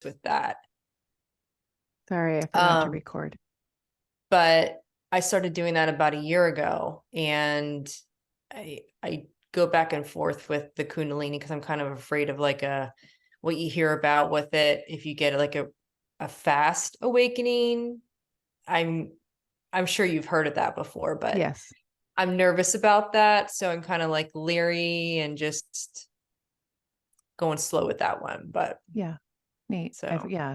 with that. Sorry, I forgot to record. But I started doing that about a year ago, and I go back and forth with the Kundalini because I'm kind of afraid of like what you hear about with it. If you get like a fast awakening, I'm sure you've heard of that before, but yes, I'm nervous about that. So I'm kind of like leery and just going slow with that one. But yeah, neat. so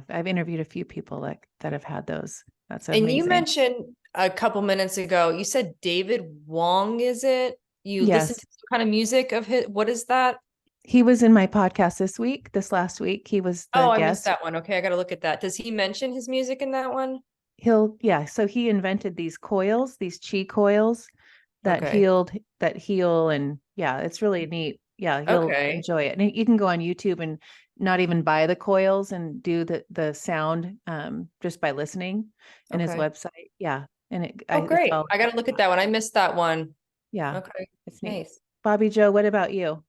I've interviewed a few people that have had those. That's and amazing. you mentioned a couple minutes ago, you said David Wong, is it? You listen Yes. to some kind of music of his, what is that? He was in my podcast this last week. He was the I missed guest. that one. Okay, I got to look at that. Does he mention his music in that one? So he invented these coils, these chi coils that heal, and yeah, it's really neat. Yeah, you'll enjoy it. And you can go on YouTube and not even buy the coils and do the sound just by listening in his website. Yeah. And great. I got to look at that one. I missed that one. Yeah. Okay. It's neat. Nice. Bobby Joe, what about you?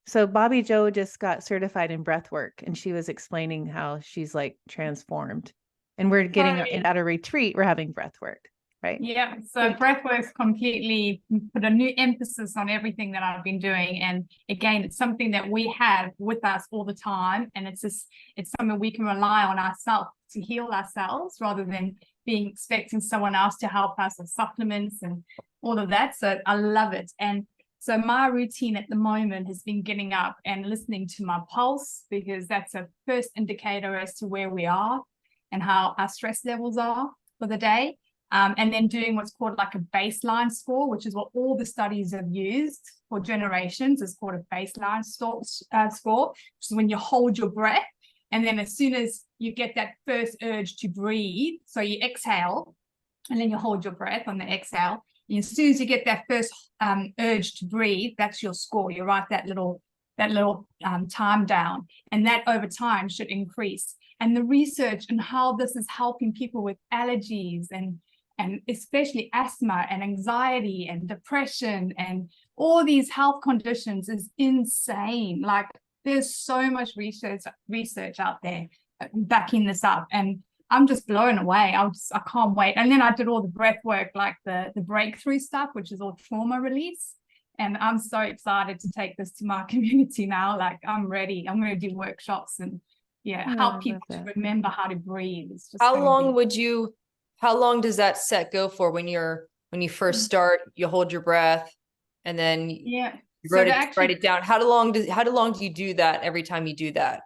So Bobby Joe just got certified in breath work, and she was explaining how she's like transformed. And we're getting at a retreat, we're having breath work, right? Yeah. So breath work's completely put a new emphasis on everything that I've been doing. And again, it's something that we have with us all the time. And it's something we can rely on ourselves to heal ourselves rather than expecting someone else to help us with supplements and all of that. So I love it. And so my routine at the moment has been getting up and listening to my pulse, because that's a first indicator as to where we are and how our stress levels are for the day. And then doing what's called like a baseline score, which is what all the studies have used for generations. It's called a baseline score, which is when you hold your breath. And then as soon as you get that first urge to breathe, so you exhale, and then you hold your breath on the exhale. And as soon as you get that first urge to breathe, that's your score. You write that little time down, and that over time should increase. And the research and how this is helping people with allergies and especially asthma and anxiety and depression and all these health conditions is insane. Like there's so much research out there backing this up, and I'm just blown away. I can't wait. And then I did all the breath work, like the breakthrough stuff, which is all trauma release. And I'm so excited to take this to my community now. Like I'm ready. I'm going to do workshops and help people to remember how to breathe. It's just how long does that set go for when you first start, you hold your breath and then you write it down? How long do you do that every time you do that?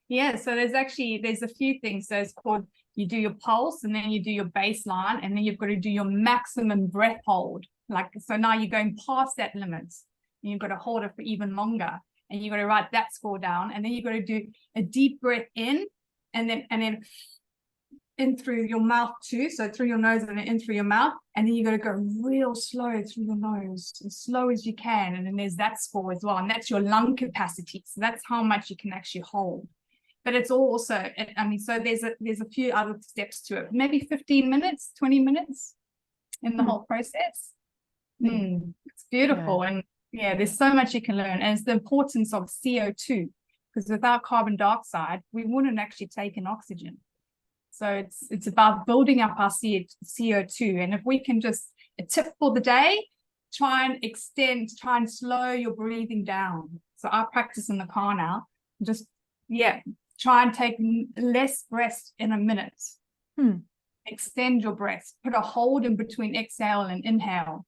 Yeah, so there's a few things. So it's called, you do your pulse and then you do your baseline, and then you've got to do your maximum breath hold. Like, so now you're going past that limit and you've got to hold it for even longer, and you've got to write that score down, and then you've got to do a deep breath in and then in through your mouth too. So through your nose and then in through your mouth, and then you got to go real slow through your nose, as slow as you can. And then there's that score as well, and that's your lung capacity. So that's how much you can actually hold. But it's also, I mean, so there's a few other steps to it, maybe 15 minutes, 20 minutes in the whole process. It's beautiful. And there's so much you can learn. And it's the importance of CO2, because without carbon dioxide, we wouldn't actually take in oxygen. So it's about building up our CO2. And if we can just, a tip for the day, try and slow your breathing down. So I practice in the car now, just, try and take less breaths in a minute. Extend your breath. Put a hold in between exhale and inhale.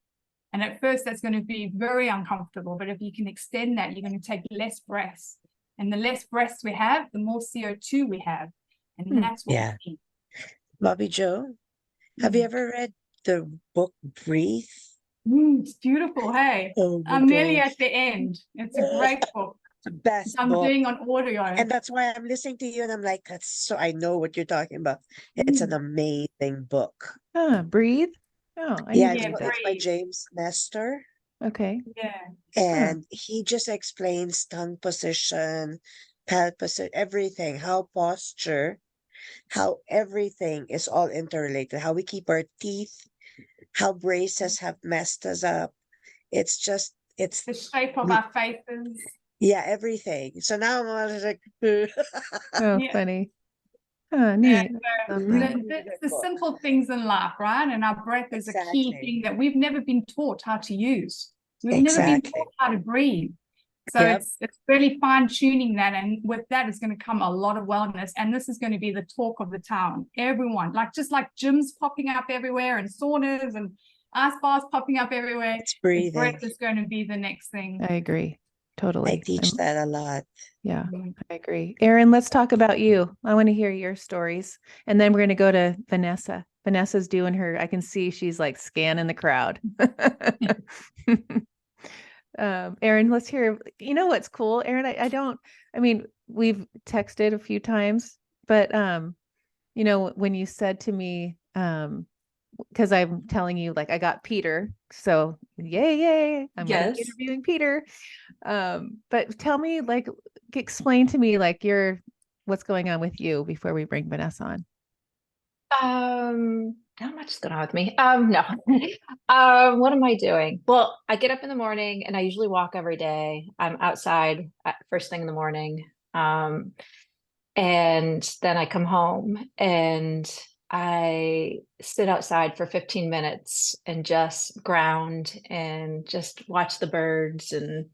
And at first, that's going to be very uncomfortable. But if you can extend that, you're going to take less breaths. And the less breaths we have, the more CO2 we have. And that's what we need. Bobby Joe, have you ever read the book Breathe? It's beautiful. Hey, I'm nearly at the end. It's a great book. Best I'm book. doing on audio, and that's why I'm listening to you, and I'm like, that's so I know what you're talking about. It's an amazing book. Breathe. It's by James Nestor. Okay. And he just explains tongue position, palate position, everything, how posture, how everything is all interrelated, how we keep our teeth, how braces have messed us up. It's the shape of our faces. Yeah, everything. So now I'm like, Oh, Yeah. funny. Oh, And neat. Love Really that. the good book. simple things in life, right? And our breath is a key Exactly. thing that we've never been taught how to use. We've never been Exactly. taught how to breathe. So Yep. it's really fine tuning that, and with that is going to come a lot of wellness. And this is going to be the talk of the town. Everyone, just like gyms popping up everywhere and saunas and ice baths popping up everywhere. It's The breathing. breath is going to be the next thing. I agree. I Totally. teach that a lot. Yeah, Mhm. I agree. Erin, let's talk about you. I want to hear your stories. And then we're going to go to Vanessa. Vanessa's doing her, I can see she's like scanning the crowd. Erin, let's hear, you know what's cool, Erin? I mean, we've texted a few times, but you know, when you said to me, because I'm telling you, like, I got Peter, so yay, I'm gonna be Yes. interviewing Peter. But tell me, like, explain to me, like, what's going on with you before we bring Vanessa on. Not much is going on with me. No. What am I doing? Well, I get up in the morning and I usually walk every day. I'm outside at first thing in the morning. And then I come home and I sit outside for 15 minutes and just ground and just watch the birds. And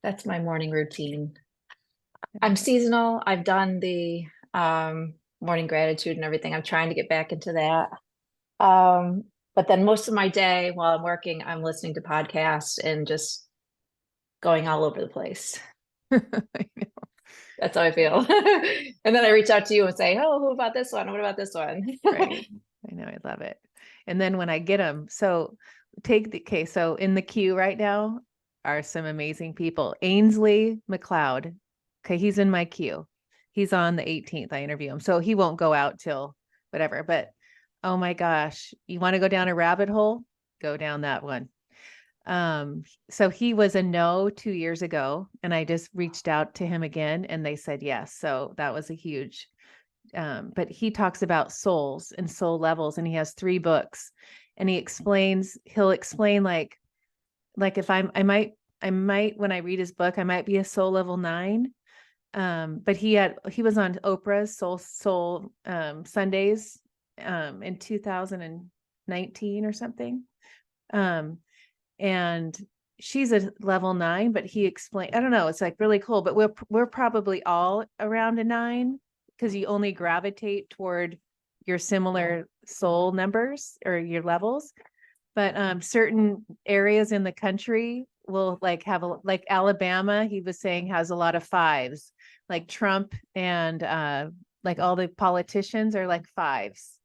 that's my morning routine. I'm seasonal. I've done the morning gratitude and everything. I'm trying to get back into that. But then most of my day while I'm working, I'm listening to podcasts and just going all over the place. That's how I feel. And then I reach out to you and say, oh, who about this one? What about this one? Right. I know, I love it. And then when I get them, so so in the queue right now are some amazing people. Ainsley McLeod. Okay, he's in my queue. He's on the 18th. I interview him. So he won't go out till whatever. But oh my gosh, you want to go down a rabbit hole? Go down that one. So he was a no 2 years ago, and I just reached out to him again and they said yes. So that was a huge but he talks about souls and soul levels, and he has 3 books, and he'll explain like if I might when I read his book, I might be a soul level 9. But he was on Oprah's soul Sundays in 2019 or something. And she's a level 9, but he explained, I don't know, it's like really cool, but we're probably all around a 9 because you only gravitate toward your similar soul numbers or your levels. But certain areas in the country will like have like Alabama, he was saying, has a lot of 5s, like Trump and like all the politicians are like 5s.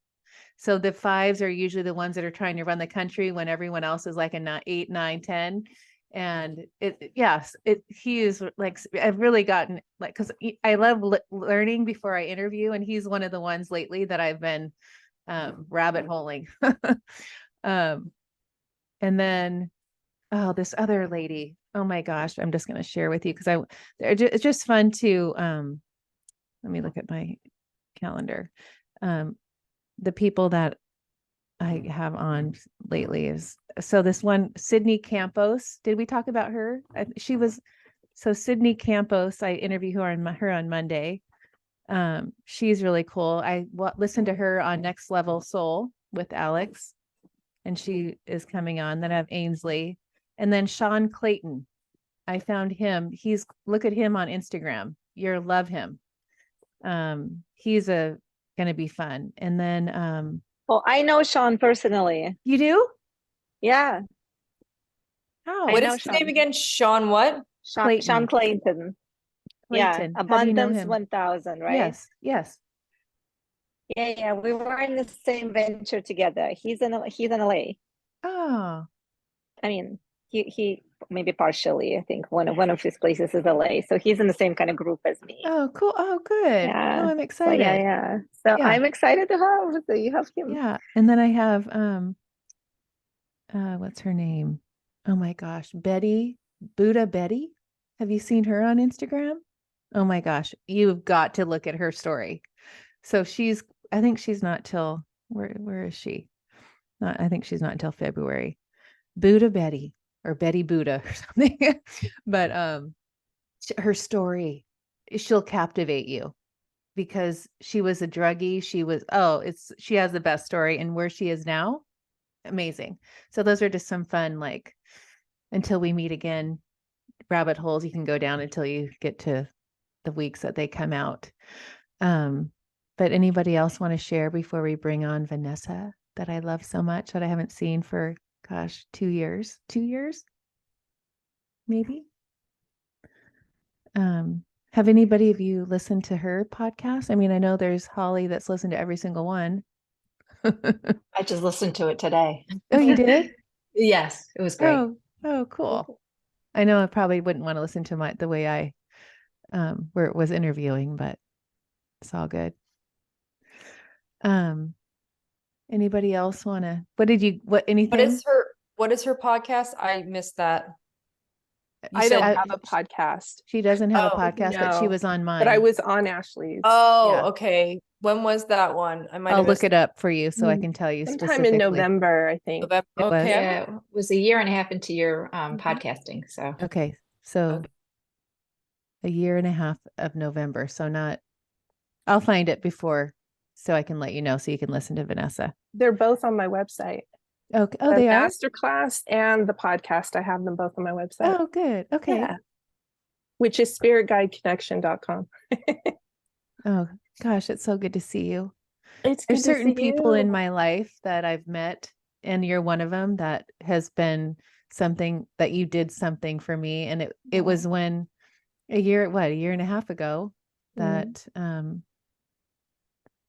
So the 5s are usually the ones that are trying to run the country when everyone else is like a 8, 9, 10. And he is like, I've really gotten like, because I love learning before I interview, and he's one of the ones lately that I've been rabbit holing. And then, oh, this other lady, oh my gosh, I'm just going to share with you because it's just fun to, let me look at my calendar. The people that I have on lately is, so this one, Sydney Campos. Did we talk about her? Sydney Campos, I interviewed her on Monday. She's really cool. I listened to her on Next Level Soul with Alex, and she is coming on. Then I have Ainsley, and then Sean Clayton. I found him. Look at him on Instagram. You'll love him. He's gonna be fun. And then well, I know Sean personally. You do? Yeah. Oh, what is his name again? Sean what? Sean Clayton. Yeah, Abundance 1000, right? Yes. Yeah, we were in the same venture together. He's in LA. Oh. I mean, he maybe partially, I think one of his places is LA. So he's in the same kind of group as me. Oh, cool. Oh, good. Yeah. Oh, I'm excited. So I'm excited to have. So you have him. Yeah. And then I have what's her name? Oh my gosh, Buddha Betty. Have you seen her on Instagram? Oh my gosh, you've got to look at her story. So I think she's not till where is she? I think she's not until February. Buddha Betty or Betty Buddha or something. But her story, she'll captivate you because she was a druggie. She has the best story, and where she is now, amazing. So those are just some fun, like, until we meet again, rabbit holes you can go down until you get to the weeks that they come out. But anybody else want to share before we bring on Vanessa, that I love so much, that I haven't seen for, gosh, 2 years, maybe? Have anybody of you listened to her podcast? I mean, I know there's Holly that's listened to every single one. I just listened to it today. Oh, you did? Yes, it was great. Oh, cool. I know I probably wouldn't want to listen to the way I where it was interviewing, but it's all good. Anybody else want to, anything? What is her podcast? I missed that. I don't have a podcast. She doesn't have a podcast, but she was on mine. But I was on Ashley's. Oh, yeah. Okay. When was that one? I'll look it up for you so I can tell you sometime in November, I think. Okay. Yeah, it was a year and a half into your podcasting. So okay. So a year and a half of November. So I'll find it before so I can let you know so you can listen to Vanessa. They're both on my website. Okay. Oh, they are? Masterclass and the podcast. I have them both on my website. Oh, good. Okay. Yeah. Which is spiritguideconnection.com. Oh, gosh, it's so good to see you. There's certain people in my life that I've met, and you're one of them, that has been something that you did something for me. And it was when a year and a half ago that,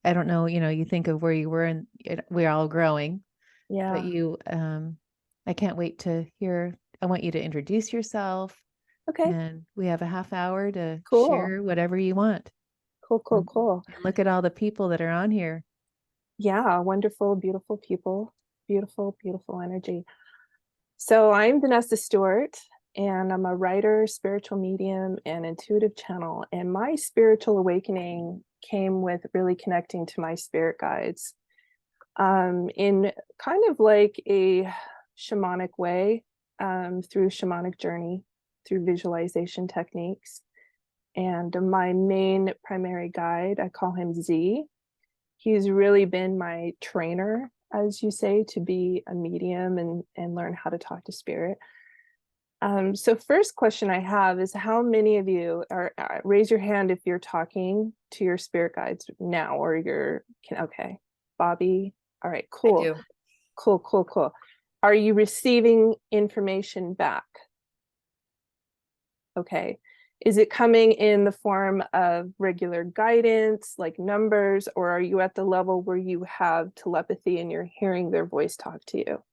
I don't know, you think of where you were and we're all growing. Yeah. But you, I can't wait to hear. I want you to introduce yourself. Okay. And we have a half hour to share whatever you want. Cool. And look at all the people that are on here. Yeah. Wonderful, beautiful people. Beautiful, beautiful energy. So I'm Vanessa Stewart, and I'm a writer, spiritual medium, and intuitive channel. And my spiritual awakening came with really connecting to my spirit guides. In kind of like a shamanic way, through shamanic journey, through visualization techniques. And my main primary guide, I call him Z. He's really been my trainer, as you say, to be a medium and learn how to talk to spirit. So first question I have is, how many of you raise your hand if you're talking to your spirit guides now, or okay, Bobby. All right, cool. I do. Cool. Are you receiving information back? Okay. Is it coming in the form of regular guidance, like numbers, or are you at the level where you have telepathy and you're hearing their voice talk to you?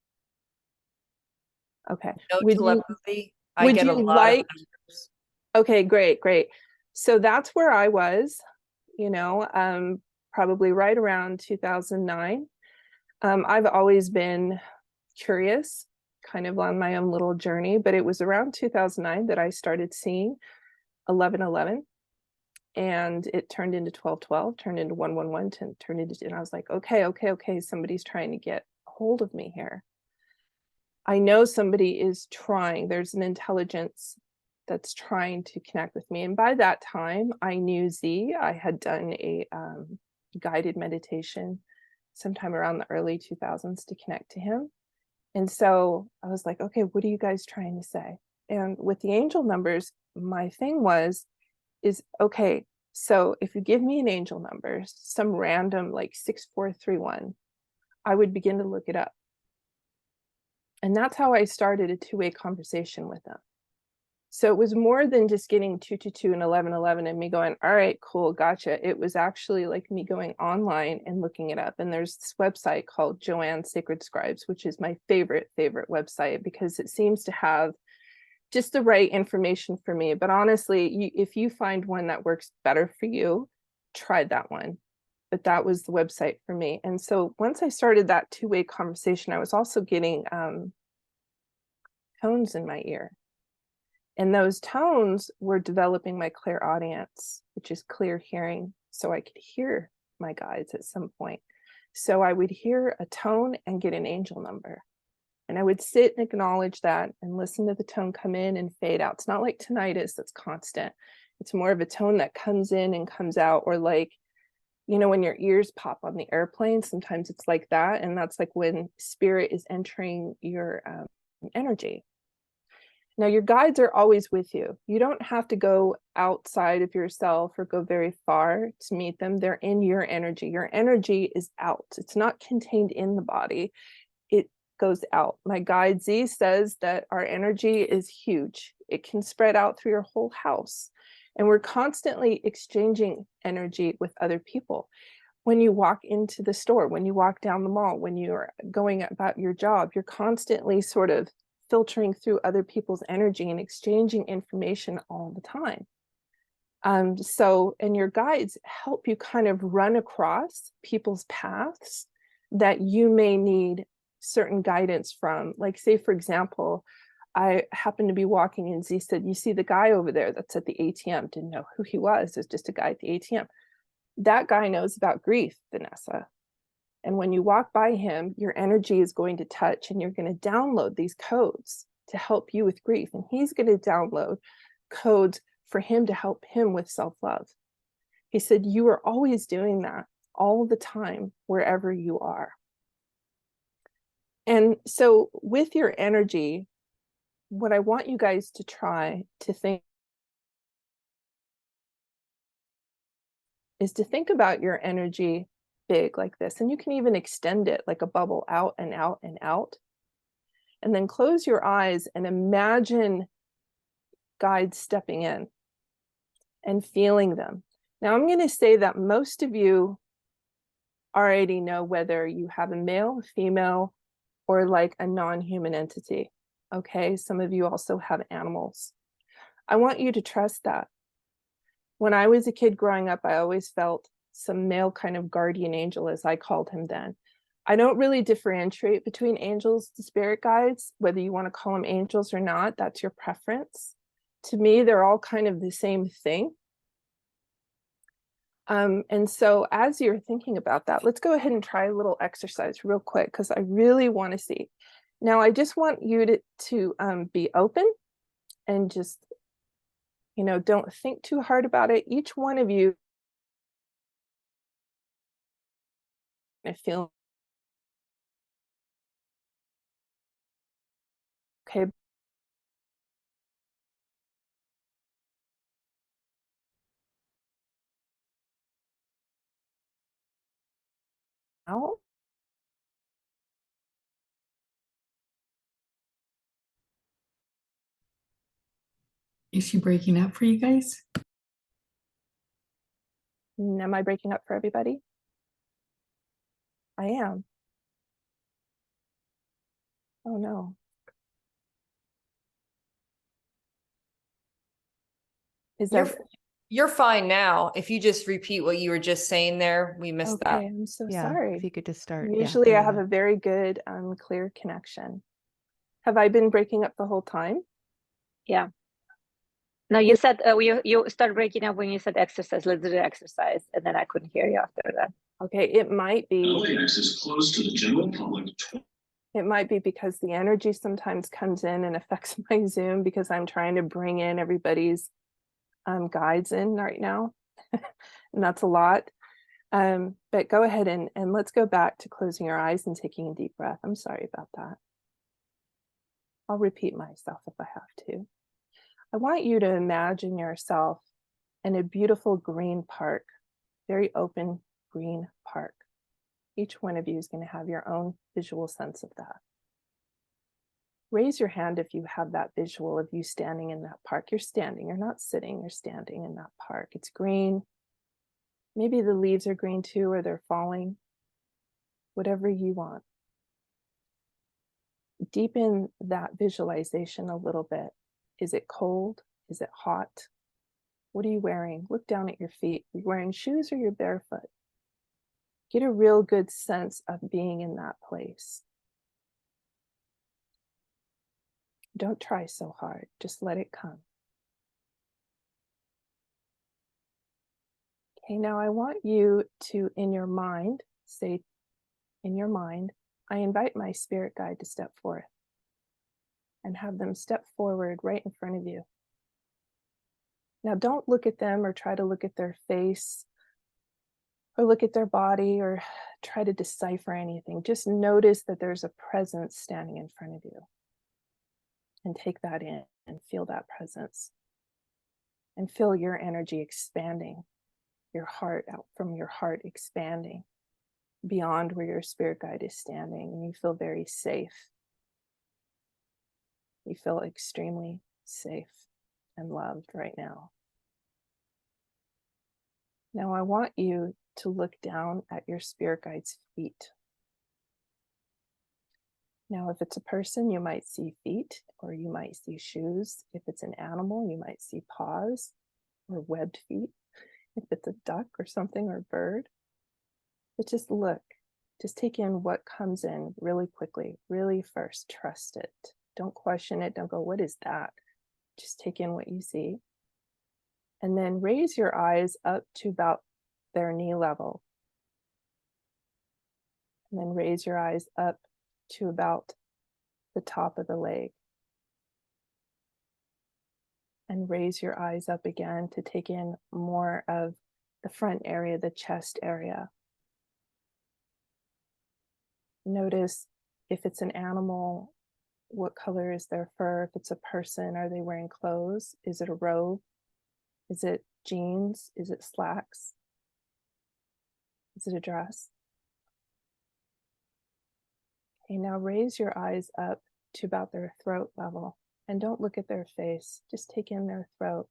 Okay. No telepathy. I get a lot of numbers. Okay, great. So that's where I was, probably right around 2009. I've always been curious, kind of on my own little journey, but it was around 2009 that I started seeing 1111, and it turned into 1212, turned into 111, turned into, and I was like, okay, somebody's trying to get a hold of me here. I know somebody is trying. There's an intelligence that's trying to connect with me. And by that time, I knew Z. I had done a guided meditation sometime around the early 2000s to connect to him. And so I was like, okay, what are you guys trying to say? And with the angel numbers, my thing is, okay, so if you give me an angel number, some random like 6431, I would begin to look it up. And that's how I started a two-way conversation with them. So it was more than just getting 222 and 1111 and me going, all right, cool, gotcha. It was actually like me going online and looking it up. And there's this website called Joanne's Sacred Scribes, which is my favorite website, because it seems to have just the right information for me. But honestly, if you find one that works better for you, try that one. But that was the website for me. And so once I started that two-way conversation, I was also getting tones in my ear. And those tones were developing my clairaudience, which is clear hearing. So I could hear my guides at some point. So I would hear a tone and get an angel number. And I would sit and acknowledge that and listen to the tone come in and fade out. It's not like tinnitus that's constant. It's more of a tone that comes in and comes out, or like, you know, when your ears pop on the airplane, sometimes it's like that. And that's like when spirit is entering your energy. Now, your guides are always with you. You don't have to go outside of yourself or go very far to meet them. They're in your energy. Your energy is out. It's not contained in the body. It goes out. My guide Z says that our energy is huge. It can spread out through your whole house. And we're constantly exchanging energy with other people. When you walk into the store, when you walk down the mall, when you're going about your job, you're constantly sort of filtering through other people's energy and exchanging information all the time. And your guides help you kind of run across people's paths that you may need certain guidance from. Like, say, for example, I happened to be walking and Z said, "You see the guy over there that's at the ATM?" Didn't know who he was. It's just a guy at the ATM. That guy knows about grief, Vanessa. And when you walk by him, your energy is going to touch and you're going to download these codes to help you with grief. And he's going to download codes for him to help him with self-love. He said, you are always doing that all the time, wherever you are. And so with your energy, what I want you guys to try to think is to think about your energy big like this. And you can even extend it like a bubble out and out and out. And then close your eyes and imagine guides stepping in and feeling them. Now, I'm going to say that most of you already know whether you have a male, female, or like a non-human entity. Okay, some of you also have animals. I want you to trust that. When I was a kid growing up, I always felt some male kind of guardian angel, as I called him then. I don't really differentiate between angels and spirit guides, whether you want to call them angels or not, that's your preference. To me, they're all kind of the same thing. And so as you're thinking about that, let's go ahead and try a little exercise real quick, because I really want to see. Now, I just want you to be open and just, you know, don't think too hard about it. Each one of you, I feel okay. Now, is she breaking up for you guys? am I breaking up for everybody? I am. Oh no. Is that you're fine now. If you just repeat what you were just saying there, we missed that. okay? I'm so Yeah, sorry. if you could just start. Usually yeah, I have a very good clear connection. Have I been breaking up the whole time? Yeah. No, you said you start breaking up when you said exercise. Let's do the exercise, and then I couldn't hear you after that. Okay, it might be. LAX is closed to the general public. It might be because the energy sometimes comes in and affects my Zoom, because I'm trying to bring in everybody's guides in right now. And that's a lot. But go ahead and let's go back to closing your eyes and taking a deep breath. I'm sorry about that. I'll repeat myself if I have to. I want you to imagine yourself in a beautiful green park, very open green park. Each one of you is going to have your own visual sense of that. Raise your hand if you have that visual of you standing in that park. You're standing, you're not sitting, you're standing in that park. It's green. Maybe the leaves are green too, or they're falling. Whatever you want. Deepen that visualization a little bit. Is it cold? Is it hot? What are you wearing? Look down at your feet. Are you wearing shoes or you're barefoot? Get a real good sense of being in that place. Don't try so hard. Just let it come. Okay, now I want you to, in your mind, say, in your mind, I invite my spirit guide to step forth. and have them step forward right in front of you. Now, don't look at them or try to look at their face or look at their body or try to decipher anything. Just notice that there's a presence standing in front of you, and take that in and feel that presence, and feel your energy expanding, your heart out from your heart expanding beyond where your spirit guide is standing, and you feel very safe. You feel extremely safe and loved right now. Now I want you to look down at your spirit guide's feet. Now, if it's a person, you might see feet or you might see shoes. If it's an animal, you might see paws or webbed feet. If it's a duck or something or a bird, but just look, just take in what comes in really quickly, really first, trust it. Don't question it. Don't go, what is that? Just take in what you see. And then raise your eyes up to about their knee level. And then raise your eyes up to about the top of the leg. And raise your eyes up again to take in more of the front area, the chest area. Notice if it's an animal, what color is their fur? If it's a person, are they wearing clothes? Is it a robe? Is it jeans? Is it slacks? Is it a dress? Okay, now raise your eyes up to about their throat level, and don't look at their face. Just take in their throat,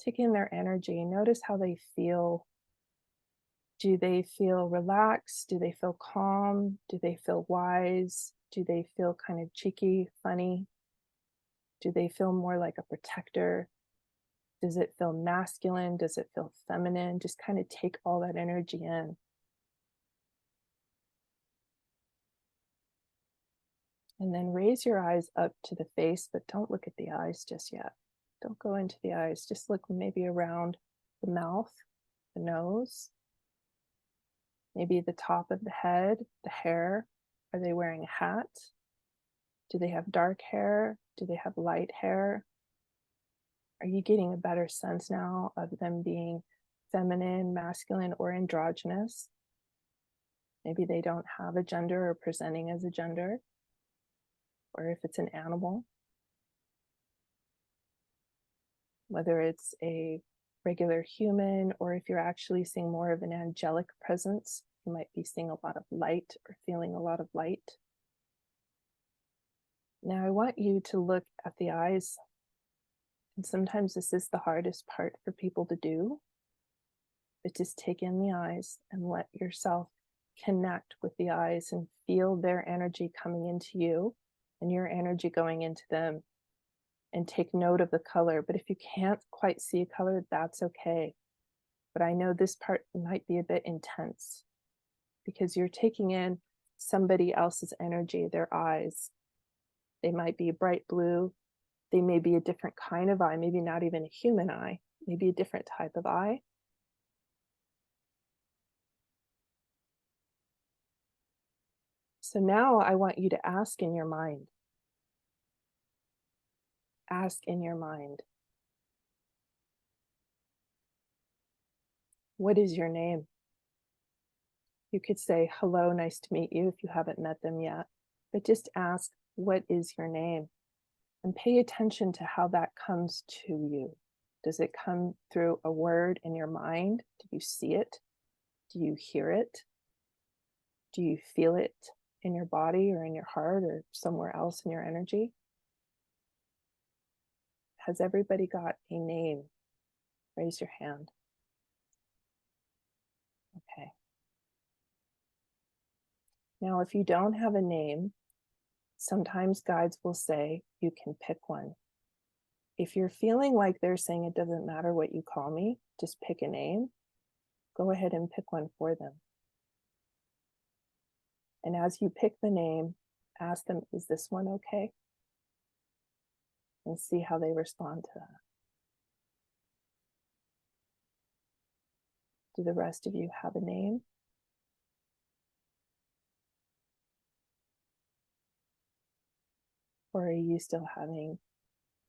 take in their energy. Notice how they feel. Do they feel relaxed? Do they feel calm? Do they feel wise? Do they feel kind of cheeky, funny? Do they feel more like a protector? Does it feel masculine? Does it feel feminine? Just kind of take all that energy in. And then raise your eyes up to the face, but don't look at the eyes just yet. Don't go into the eyes. Just look maybe around the mouth, the nose, maybe the top of the head, the hair. Are they wearing a hat? Do they have dark hair? Do they have light hair? Are you getting a better sense now of them being feminine, masculine, or androgynous? Maybe they don't have a gender or presenting as a gender, or if it's an animal, whether it's a regular human, or if you're actually seeing more of an angelic presence, you might be seeing a lot of light or feeling a lot of light. Now I want you to look at the eyes. And sometimes this is the hardest part for people to do, but just take in the eyes and let yourself connect with the eyes and feel their energy coming into you and your energy going into them, and take note of the color. But if you can't quite see a color, that's okay. But I know this part might be a bit intense because you're taking in somebody else's energy, their eyes. They might be bright blue. They may be a different kind of eye, maybe not even a human eye, maybe a different type of eye. So now I want you to ask in your mind. Ask in your mind. What is your name? You could say, hello, nice to meet you if you haven't met them yet. But just ask, what is your name? And pay attention to how that comes to you. Does it come through a word in your mind? Do you see it? Do you hear it? Do you feel it in your body or in your heart or somewhere else in your energy? Has everybody got a name? Raise your hand. Okay. Now, if you don't have a name, sometimes guides will say you can pick one. If you're feeling like they're saying it doesn't matter what you call me, just pick a name, go ahead and pick one for them. And as you pick the name, ask them, is this one okay? And see how they respond to that. Do the rest of you have a name? Or are you still having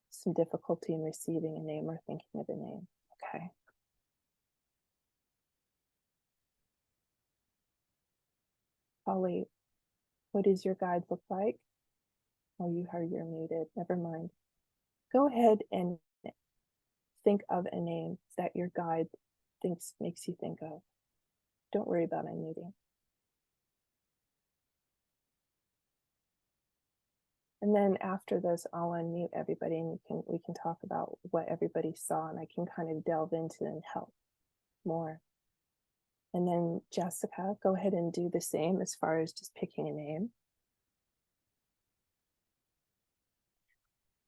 some difficulty in receiving a name or thinking of a name? Okay. Holly, what does your guide look like? Oh, you're muted. Never mind. Go ahead and think of a name that your guide makes you think of. Don't worry about unmuting. And then after this, I'll unmute everybody and we can talk about what everybody saw, and I can kind of delve into and help more. And then Jessica, go ahead and do the same as far as just picking a name.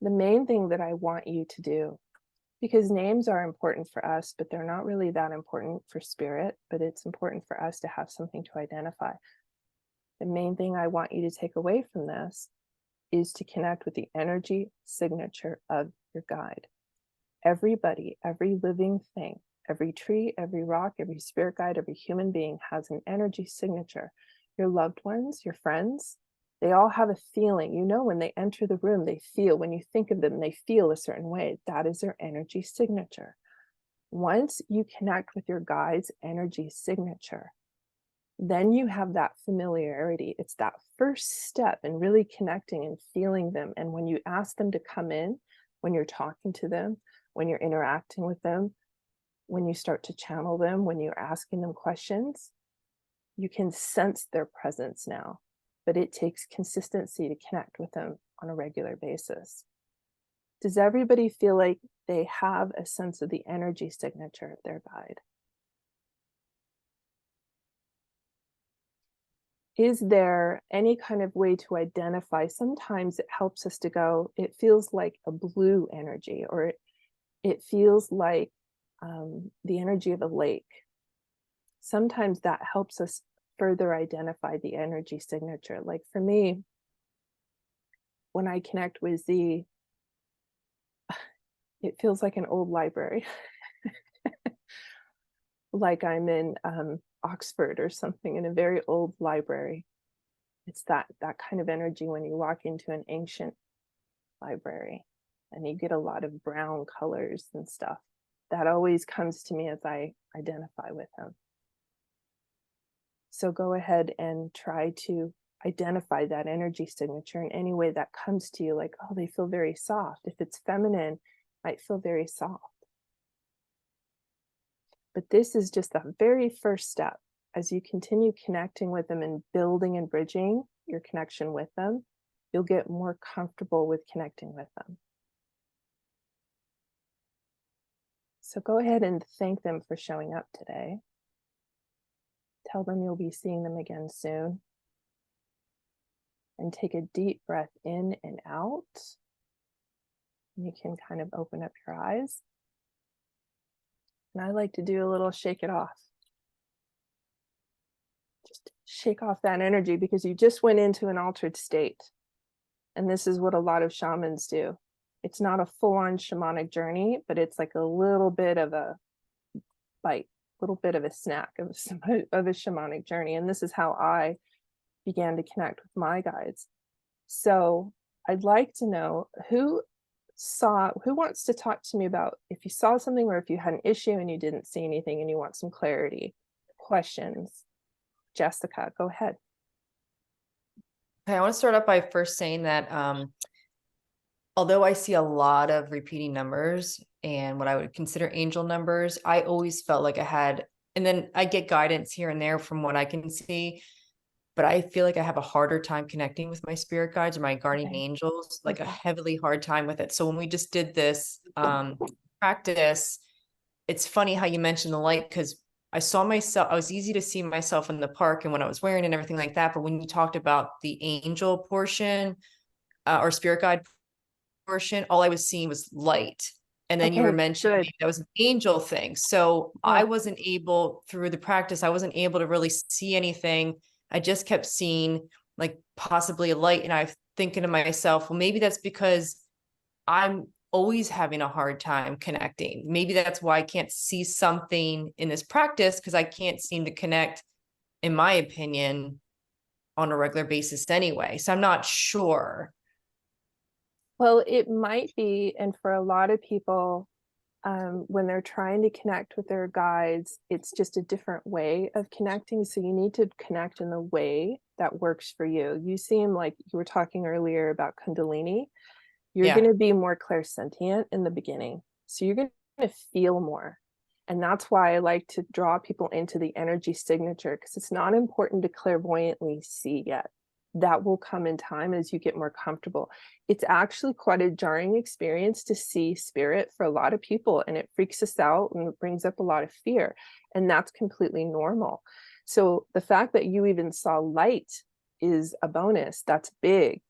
The main thing that I want you to do, because names are important for us, but they're not really that important for spirit, but it's important for us to have something to identify. The main thing I want you to take away from this is to connect with the energy signature of your guide. Everybody, every living thing, every tree, every rock, every spirit guide, every human being has an energy signature. Your loved ones, your friends, they all have a feeling. You know, when they enter the room, they feel, when you think of them, they feel a certain way. That is their energy signature. Once you connect with your guide's energy signature, then you have that familiarity. It's that first step in really connecting and feeling them. And when you ask them to come in, when you're talking to them, when you're interacting with them, when you start to channel them, when you're asking them questions, you can sense their presence now. But it takes consistency to connect with them on a regular basis. Does everybody feel like they have a sense of the energy signature of their guide? Is there any kind of way to identify? Sometimes it helps us to go, it feels like a blue energy, or it feels like the energy of a lake. Sometimes that helps us further identify the energy signature. Like for me, when I connect with Z, it feels like an old library. Like I'm in Oxford or something, in a very old library. It's that kind of energy when you walk into an ancient library and you get a lot of brown colors and stuff. That always comes to me as I identify with him. So go ahead and try to identify that energy signature in any way that comes to you, like, oh, they feel very soft. If it's feminine, might feel very soft. But this is just the very first step. As you continue connecting with them and building and bridging your connection with them, you'll get more comfortable with connecting with them. So go ahead and thank them for showing up today. Tell them you'll be seeing them again soon. And take a deep breath in and out. You can kind of open up your eyes. And I like to do a little shake it off. Just shake off that energy, because you just went into an altered state. And this is what a lot of shamans do. It's not a full-on shamanic journey, but it's like a little bit of a bite, a little bit of a snack of a shamanic journey. And this is how I began to connect with my guides. So I'd like to know who wants to talk to me about if you saw something, or if you had an issue and you didn't see anything and you want some clarity, questions. Jessica, go ahead. Okay, I want to start off by first saying that although I see a lot of repeating numbers and what I would consider angel numbers, I always felt like I had, and then I get guidance here and there from what I can see, but I feel like I have a harder time connecting with my spirit guides or my guardian angels, like a heavily hard time with it. So when we just did this practice, it's funny how you mentioned the light, because I saw myself, I was easy to see myself in the park and what I was wearing and everything like that. But when you talked about the angel portion or spirit guide portion, all I was seeing was light. And then you were mentioning that was an angel thing. So I wasn't able, through the practice, I wasn't able to really see anything. I just kept seeing like possibly a light. And I'm thinking to myself, well, maybe that's because I'm always having a hard time connecting. Maybe that's why I can't see something in this practice, because I can't seem to connect, in my opinion, on a regular basis anyway. So I'm not sure. Well, it might be, and for a lot of people, when they're trying to connect with their guides, it's just a different way of connecting. So you need to connect in the way that works for you. You seem like you were talking earlier about Kundalini. You're going to be more clairsentient in the beginning. So you're going to feel more. And that's why I like to draw people into the energy signature, because it's not important to clairvoyantly see yet. That will come in time as you get more comfortable. It's actually quite a jarring experience to see spirit for a lot of people, and it freaks us out and it brings up a lot of fear, and that's completely normal. So the fact that you even saw light is a bonus. That's big.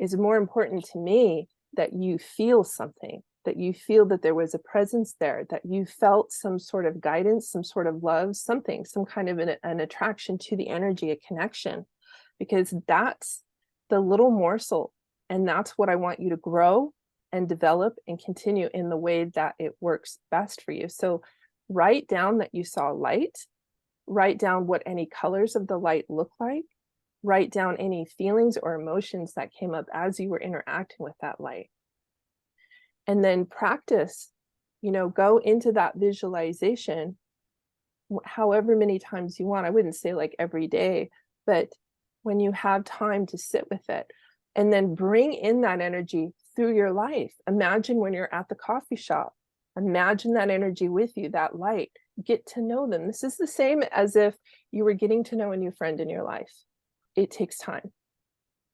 It's more important to me that you feel something, that you feel that there was a presence there, that you felt some sort of guidance, some sort of love, something, some kind of an attraction to the energy, a connection, because that's the little morsel. And that's what I want you to grow and develop and continue in the way that it works best for you. So write down that you saw light, write down what any colors of the light look like, write down any feelings or emotions that came up as you were interacting with that light. And then practice, go into that visualization however many times you want. I wouldn't say like every day, but when you have time to sit with it, and then bring in that energy through your life. Imagine when you're at the coffee shop, imagine that energy with you, that light, get to know them. This is the same as if you were getting to know a new friend in your life. It takes time,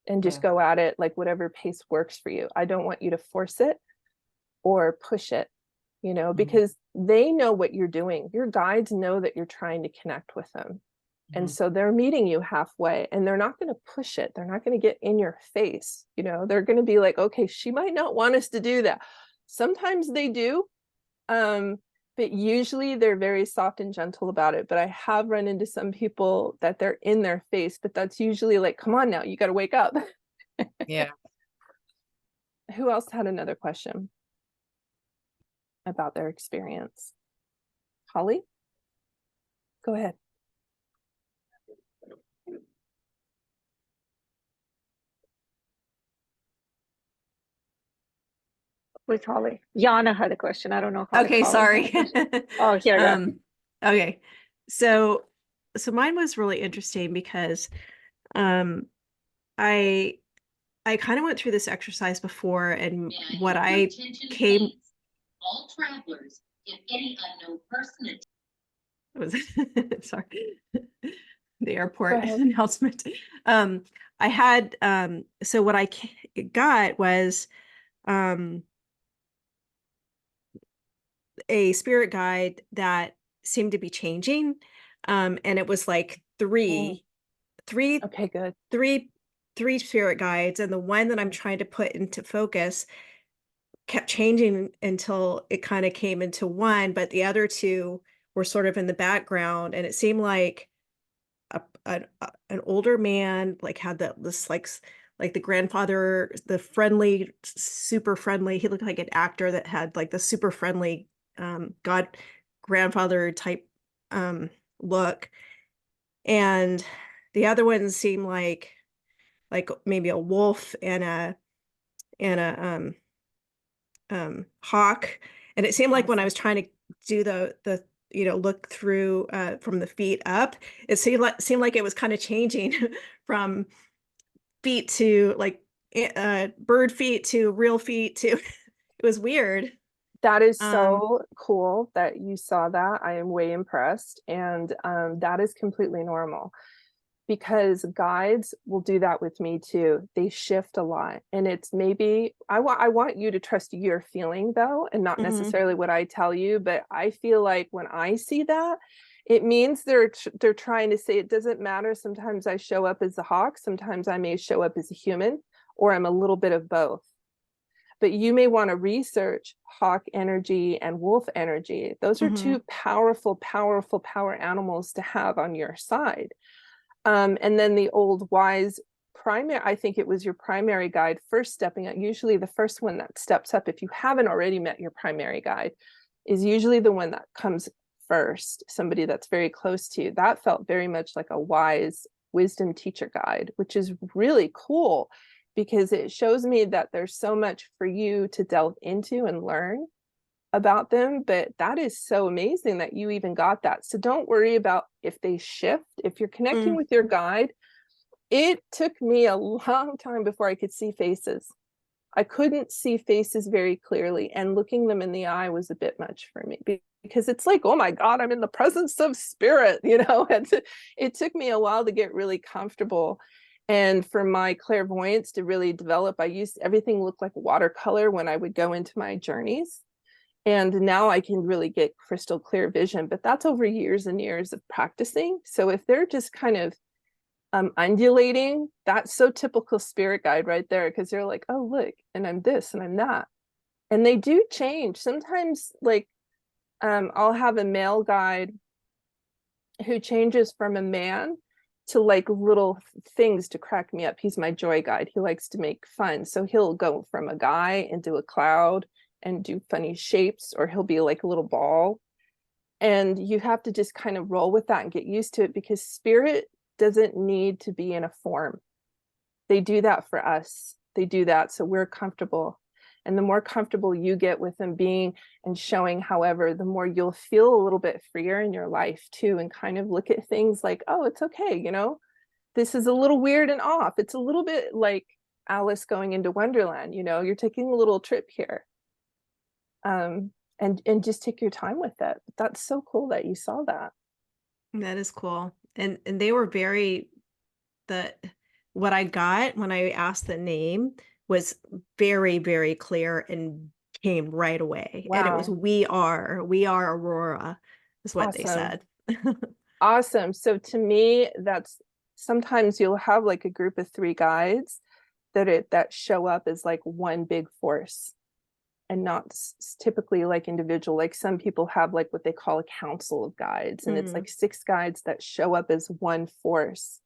and just go at it like whatever pace works for you. I don't want you to force it or push it, because they know what you're doing. Your guides know that you're trying to connect with them. And so they're meeting you halfway, and they're not going to push it. They're not going to get in your face. They're going to be like, okay, she might not want us to do that. Sometimes they do. But usually they're very soft and gentle about it. But I have run into some people that they're in their face, but that's usually like, come on now, you got to wake up. Yeah. Who else had another question about their experience? Holly? Go ahead. With Holly. Yana had a question. I don't know. Okay, sorry. Oh, here we go. Okay. So mine was really interesting because I kind of went through this exercise before, and what I came all travelers, if any unknown person was sorry. The airport announcement. I had so what I got was a spirit guide that seemed to be changing, and it was like three Okay, good. three spirit guides, and the one that I'm trying to put into focus kept changing until it kind of came into one, but the other two were sort of in the background, and it seemed like an older man, like had this like the grandfather, the friendly, super friendly. He looked like an actor that had like the super friendly grandfather type look, and the other ones seemed like maybe a wolf and a hawk. And it seemed like when I was trying to do the look through from the feet up, it seemed like it was kind of changing from feet to like bird feet to real feet to it was weird. That is so cool that you saw that. I am way impressed. And that is completely normal, because guides will do that with me too. They shift a lot. And it's maybe, I want you to trust your feeling though, and not necessarily what I tell you. But I feel like when I see that, it means they're trying to say it doesn't matter. Sometimes I show up as a hawk. Sometimes I may show up as a human, or I'm a little bit of both. But you may want to research hawk energy and wolf energy. Those are two powerful power animals to have on your side. And then the old wise primary, I think it was your primary guide first stepping up. Usually the first one that steps up, if you haven't already met your primary guide, is usually the one that comes first, somebody that's very close to you. That felt very much like a wise wisdom teacher guide, which is really cool. because it shows me that there's so much for you to delve into and learn about them. But that is so amazing that you even got that. So don't worry about if they shift. If you're connecting with your guide, it took me a long time before I could see faces. I couldn't see faces very clearly, and looking them in the eye was a bit much for me, because it's like, oh my God, I'm in the presence of spirit, you know. And it took me a while to get really comfortable. And for my clairvoyance to really develop, I used everything looked like watercolor when I would go into my journeys. And now I can really get crystal clear vision, but that's over years and years of practicing. So if they're just kind of undulating, that's so typical spirit guide right there, because they're like, oh, look, and I'm this and I'm that. And they do change. Sometimes, like, I'll have a male guide who changes from a man to like little things to crack me up. He's my joy guide. He likes to make fun. So he'll go from a guy into a cloud and do funny shapes, or he'll be like a little ball. And you have to just kind of roll with that and get used to it, because spirit doesn't need to be in a form. They do that for us. They do that so we're comfortable. And the more comfortable you get with them being and showing, however, the more you'll feel a little bit freer in your life too, and kind of look at things like, oh, it's okay, you know, this is a little weird and off. It's a little bit like Alice going into Wonderland, you know, you're taking a little trip here. And just take your time with it. That's so cool that you saw that. That is cool. And they were very, what I got when I asked the name was very, very clear and came right away. Wow. And it was, we are Aurora, is what they said. Awesome. So to me, that's, sometimes you'll have like a group of 3 guides that show up as like one big force, and not typically like individual. Like some people have like what they call a council of guides, and it's like 6 guides that show up as one force.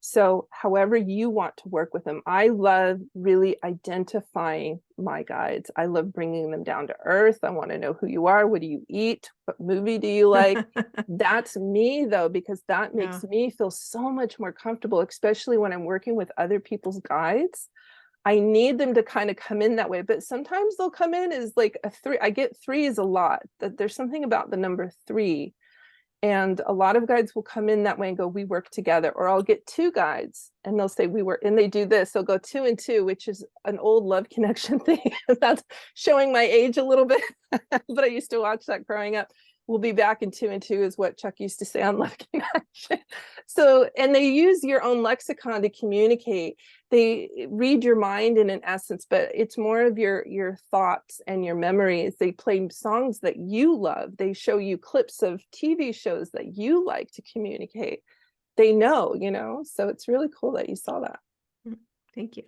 So however you want to work with them, I love really identifying my guides. I love bringing them down to earth. I want to know who you are. What do you eat? What movie do you like? That's me though, because that makes me feel so much more comfortable, especially when I'm working with other people's guides. I need them to kind of come in that way, but sometimes they'll come in as like a 3. I get 3s a lot. That there's something about the number 3, and a lot of guides will come in that way and go, we work together. Or I'll get 2 guides and they'll say we work, and they do this. They'll go 2 and 2, which is an old Love Connection thing. That's showing my age a little bit, but I used to watch that growing up. We'll be back in 2 and 2 is what Chuck used to say on Love Connection. So, and they use your own lexicon to communicate. They read your mind in an essence, but it's more of your thoughts and your memories. They play songs that you love. They show you clips of TV shows that you like to communicate. They know, you know, so it's really cool that you saw that. Thank you.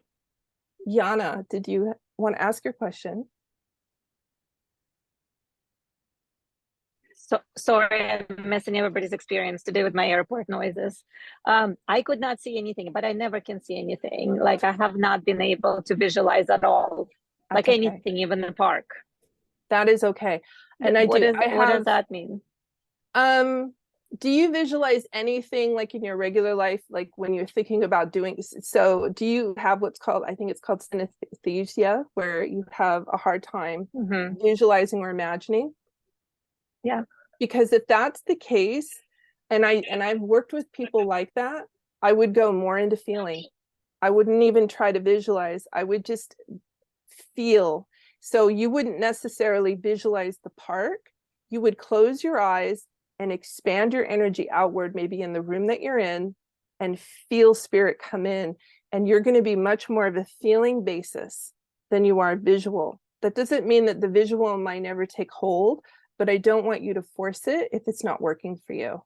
Yana, did you want to ask your question? So sorry, I'm messing everybody's experience today with my airport noises. I could not see anything, but I never can see anything. Like I have not been able to visualize at all, like anything, even in the park. That is okay. And what does that mean? Do you visualize anything like in your regular life, like when you're thinking about doing, so do you have what's called, I think it's called synesthesia, where you have a hard time visualizing or imagining? Yeah. Because if that's the case, and I've worked with people like that, I would go more into feeling. I wouldn't even try to visualize. I would just feel. So you wouldn't necessarily visualize the park. You would close your eyes and expand your energy outward, maybe in the room that you're in, and feel spirit come in. And you're going to be much more of a feeling basis than you are visual. That doesn't mean that the visual might never take hold, but I don't want you to force it if it's not working for you.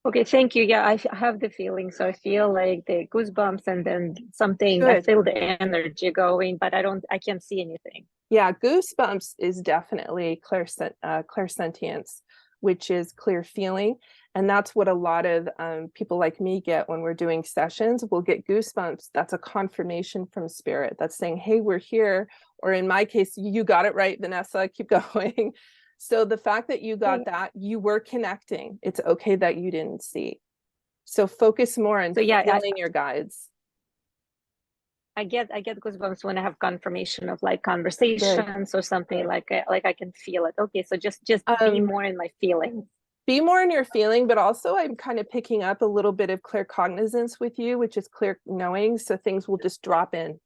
Okay, thank you. Yeah, I have the feeling. So I feel like the goosebumps and then something. Good. I feel the energy going, but I can't see anything. Yeah, goosebumps is definitely clairsentience, which is clear feeling. And that's what a lot of people like me get when we're doing sessions. We'll get goosebumps. That's a confirmation from spirit. That's saying, hey, we're here. Or in my case, you got it right, Vanessa, keep going. So the fact that you got that, you were connecting. It's okay that you didn't see. So focus more on feeling your guides. I get goosebumps when I have confirmation of like conversations or something, like I can feel it. Okay, so just be more in my feeling. Be more in your feeling, but also I'm kind of picking up a little bit of clear cognizance with you, which is clear knowing. So things will just drop in.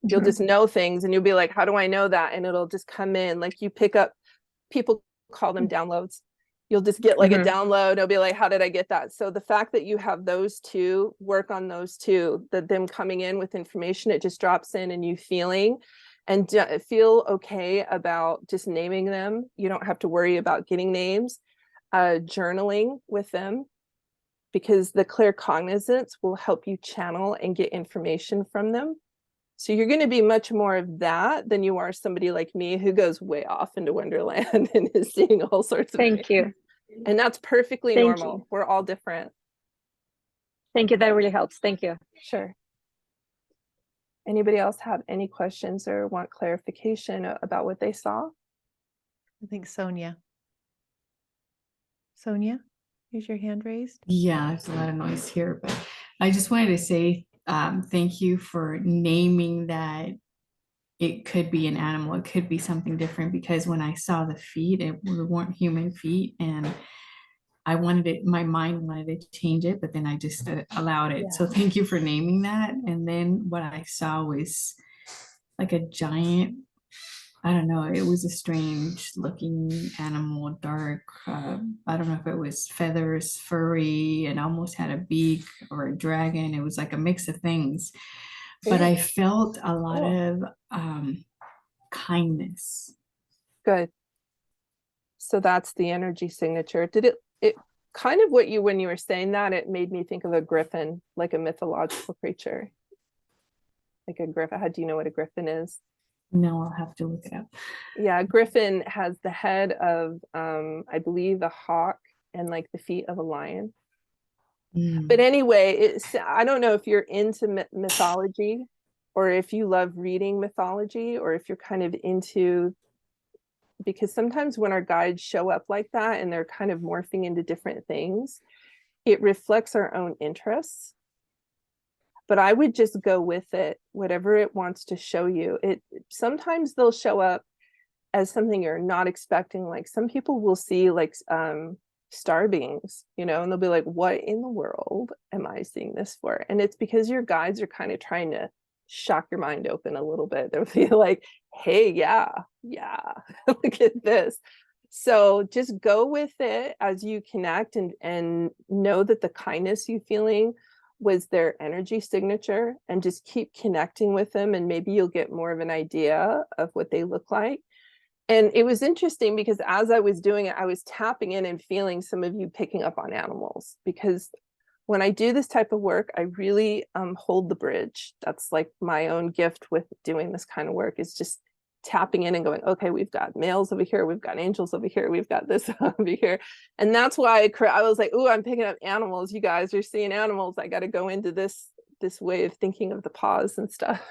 You'll just know things and you'll be like, how do I know that? And it'll just come in. Like you pick up, people call them downloads. You'll just get like a download. It'll be like, how did I get that? So the fact that you have those two, work on those two, that them coming in with information, it just drops in and you feeling and feel okay about just naming them. You don't have to worry about getting names. Journaling with them, because the clear cognizance will help you channel and get information from them. So you're going to be much more of that than you are somebody like me who goes way off into Wonderland and is seeing all sorts of Thank you. And that's perfectly normal. We're all different. Thank you. That really helps. Thank you. Sure. Anybody else have any questions or want clarification about what they saw? I think Sonia. Sonia, is your hand raised? Yeah, there's a lot of noise here, but I just wanted to say thank you for naming that it could be an animal, it could be something different, because when I saw the feet, it weren't human feet, and I wanted it, my mind wanted to change it, but then I just allowed it. So thank you for naming that. And then what I saw was like a giant, I don't know, it was a strange looking animal, dark. I don't know if it was feathers, furry, and almost had a beak, or a dragon. It was like a mix of things. But I felt a lot of kindness. Good. So that's the energy signature. Did it kind of what you, when you were saying that, it made me think of a griffin, like a mythological creature. Like a griffin. How do you know what a griffin is? No, I'll have to look it up. Yeah, griffin has the head of I believe a hawk and like the feet of a lion. But anyway, I don't know if you're into mythology, or if you love reading mythology, or if you're kind of into, because sometimes when our guides show up like that and they're kind of morphing into different things, it reflects our own interests. But I would just go with it, whatever it wants to show you. Sometimes they'll show up as something you're not expecting. Like some people will see like star beings, and they'll be like, what in the world am I seeing this for? And it's because your guides are kind of trying to shock your mind open a little bit. They'll be like, hey, yeah, look at this. So just go with it as you connect, and know that the kindness you feeling was their energy signature, and just keep connecting with them, and maybe you'll get more of an idea of what they look like. And it was interesting because as I was doing it, I was tapping in and feeling some of you picking up on animals, because when I do this type of work, I really hold the bridge. That's like my own gift with doing this kind of work, is just tapping in and going, okay, we've got males over here, we've got angels over here, we've got this over here. And that's why I was like, oh, I'm picking up animals. You guys are seeing animals. I got to go into this way of thinking of the pause and stuff.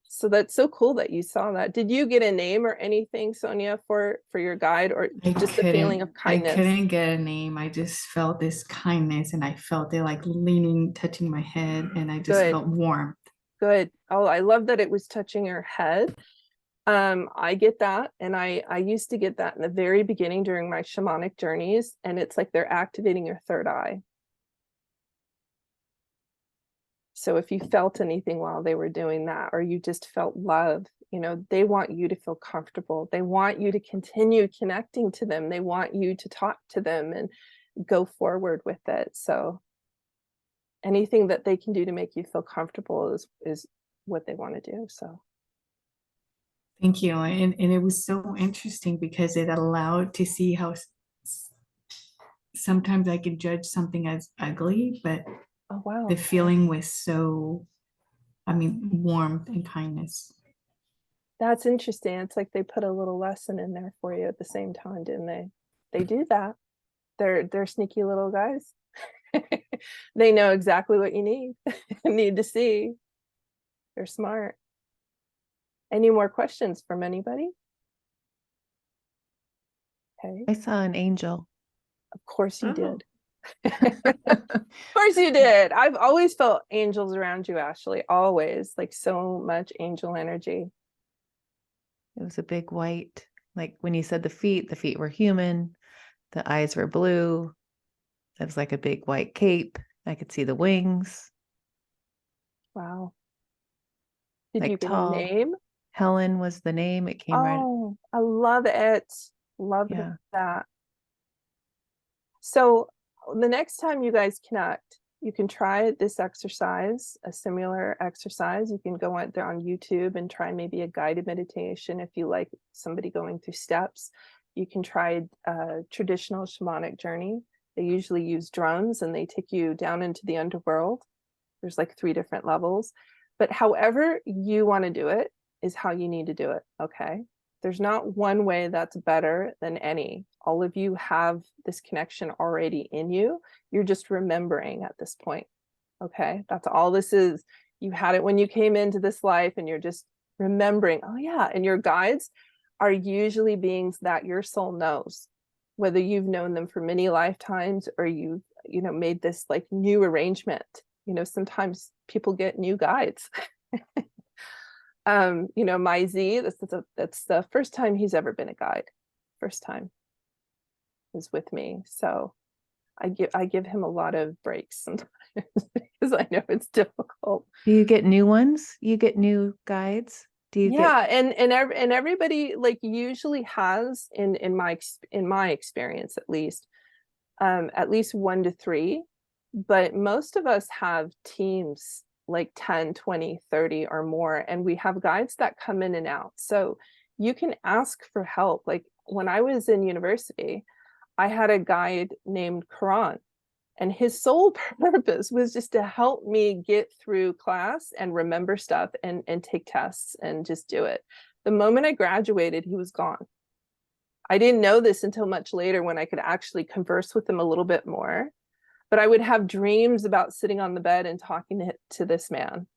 So that's so cool that you saw that. Did you get a name or anything, Sonia, for your guide, or just the feeling of kindness? I couldn't get a name. I just felt this kindness, and I felt it like leaning, touching my head, and I just felt warmth. Good. Oh, I love that it was touching your head. I get that. And I used to get that in the very beginning during my shamanic journeys. And it's like they're activating your third eye. So if you felt anything while they were doing that, or you just felt love, they want you to feel comfortable. They want you to continue connecting to them. They want you to talk to them and go forward with it. So anything that they can do to make you feel comfortable is what they want to do. So thank you. And it was so interesting because it allowed to see how sometimes I can judge something as ugly, but the feeling was so, warmth and kindness. That's interesting. It's like they put a little lesson in there for you at the same time, didn't they? They do that. They're sneaky little guys. They know exactly what you need to see. They're smart. Any more questions from anybody? Okay. I saw an angel. Of course you did. Of course you did. I've always felt angels around you, Ashley. Always, like so much angel energy. It was a big white, like when you said the feet were human, the eyes were blue. It was like a big white cape. I could see the wings. Wow. Did like you give tall. a name? Helen was the name. It came right. Oh, I love it. Love Yeah. that. So the next time you guys connect, you can try this exercise, a similar exercise. You can go out there on YouTube and try maybe a guided meditation if you like somebody going through steps. You can try a traditional shamanic journey. They usually use drums and they take you down into the underworld. There's like 3 different levels. But however you want to do it is how you need to do it, okay? There's not one way that's better than any. All of you have this connection already in you. You're just remembering at this point, okay? That's all this is. You had it when you came into this life and you're just remembering, oh yeah, and your guides are usually beings that your soul knows, whether you've known them for many lifetimes or you've, made this like new arrangement. Sometimes people get new guides. My Z, that's the first time he's ever been a guide. First time is with me. So I give him a lot of breaks sometimes because I know it's difficult. Do you get new ones? You get new guides? Do you get and everybody like usually has in my experience at least 1 to 3, but most of us have teams like 10, 20, 30 or more, and we have guides that come in and out. So you can ask for help. Like when I was in university, I had a guide named Karan, and his sole purpose was just to help me get through class and remember stuff and take tests and just do it. The moment I graduated, he was gone. I didn't know this until much later when I could actually converse with him a little bit more. But I would have dreams about sitting on the bed and talking to this man.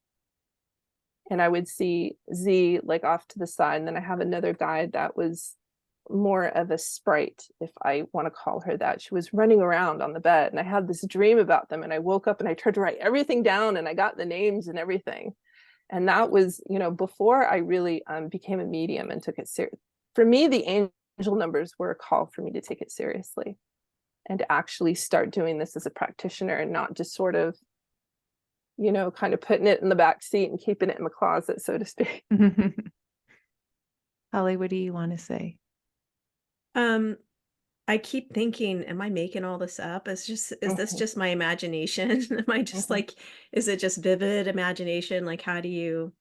And I would see Z like off to the side. And then I have another guide that was more of a sprite, if I want to call her that. She was running around on the bed and I had this dream about them. And I woke up and I tried to write everything down and I got the names and everything. And that was, before I really became a medium and took it serious. For me, the angel numbers were a call for me to take it seriously and to actually start doing this as a practitioner and not just sort of, kind of putting it in the back seat and keeping it in the closet, so to speak. Holly, what do you want to say? I keep thinking, am I making all this up? Is this just my imagination? Am I just like, is it just vivid imagination? Like, how do you?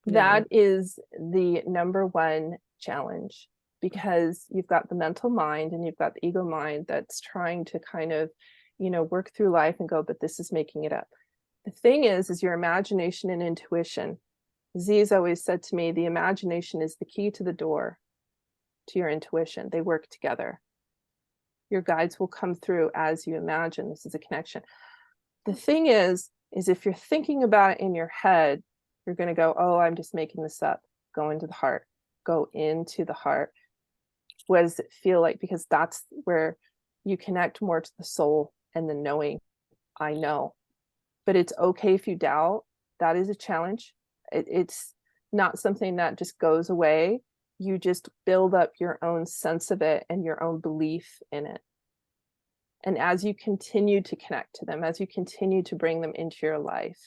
That is the number 1 challenge, because you've got the mental mind and you've got the ego mind that's trying to kind of, work through life and go, but this is making it up. The thing is your imagination and intuition. Z's always said to me, the imagination is the key to the door to your intuition. They work together. Your guides will come through as you imagine. This is a connection. The thing is if you're thinking about it in your head, you're going to go, oh, I'm just making this up. Go into the heart. Go into the heart. What does it feel like? Because that's where you connect more to the soul and the knowing. I know. But it's okay if you doubt. That is a challenge. It's not something that just goes away. You just build up your own sense of it and your own belief in it. And as you continue to connect to them, as you continue to bring them into your life,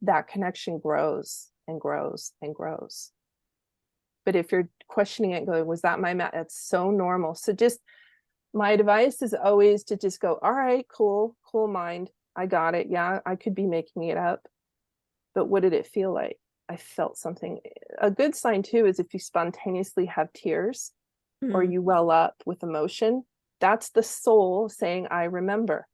that connection grows and grows and grows. But if you're questioning it, going, was that my mat? That's so normal. So just my advice is always to just go, all right, cool mind. I got it. Yeah, I could be making it up. But what did it feel like? I felt something. A good sign too is if you spontaneously have tears or you well up with emotion, that's the soul saying, I remember.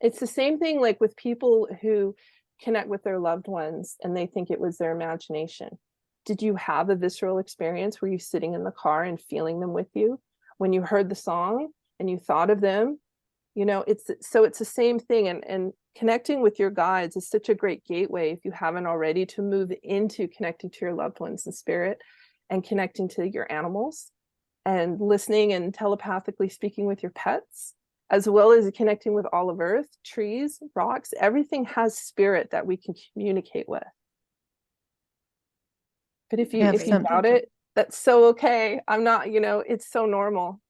It's the same thing like with people who connect with their loved ones and they think it was their imagination. Did you have a visceral experience? Were you sitting in the car and feeling them with you when you heard the song and you thought of them? It's the same thing. And connecting with your guides is such a great gateway, if you haven't already, to move into connecting to your loved ones in spirit and connecting to your animals. and listening and telepathically speaking with your pets, as well as connecting with all of Earth, trees, rocks. Everything has spirit that we can communicate with. But if you doubt it, that's so okay. I'm not, it's so normal.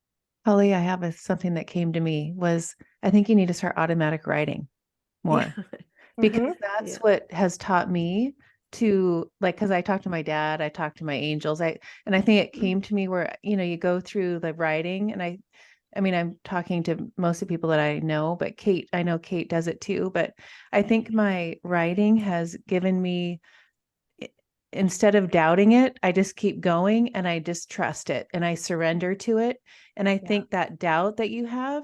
Holly, I have something that came to me was, I think you need to start automatic writing more. Because that's what has taught me to, like, because I talked to my dad, I talked to my angels, and I think it came to me where, you go through the writing, and I mean, I'm talking to most of the people that I know, but I know Kate does it too, but I think my writing has given me, instead of doubting it, I just keep going and I just trust it and I surrender to it. And I think that doubt that you have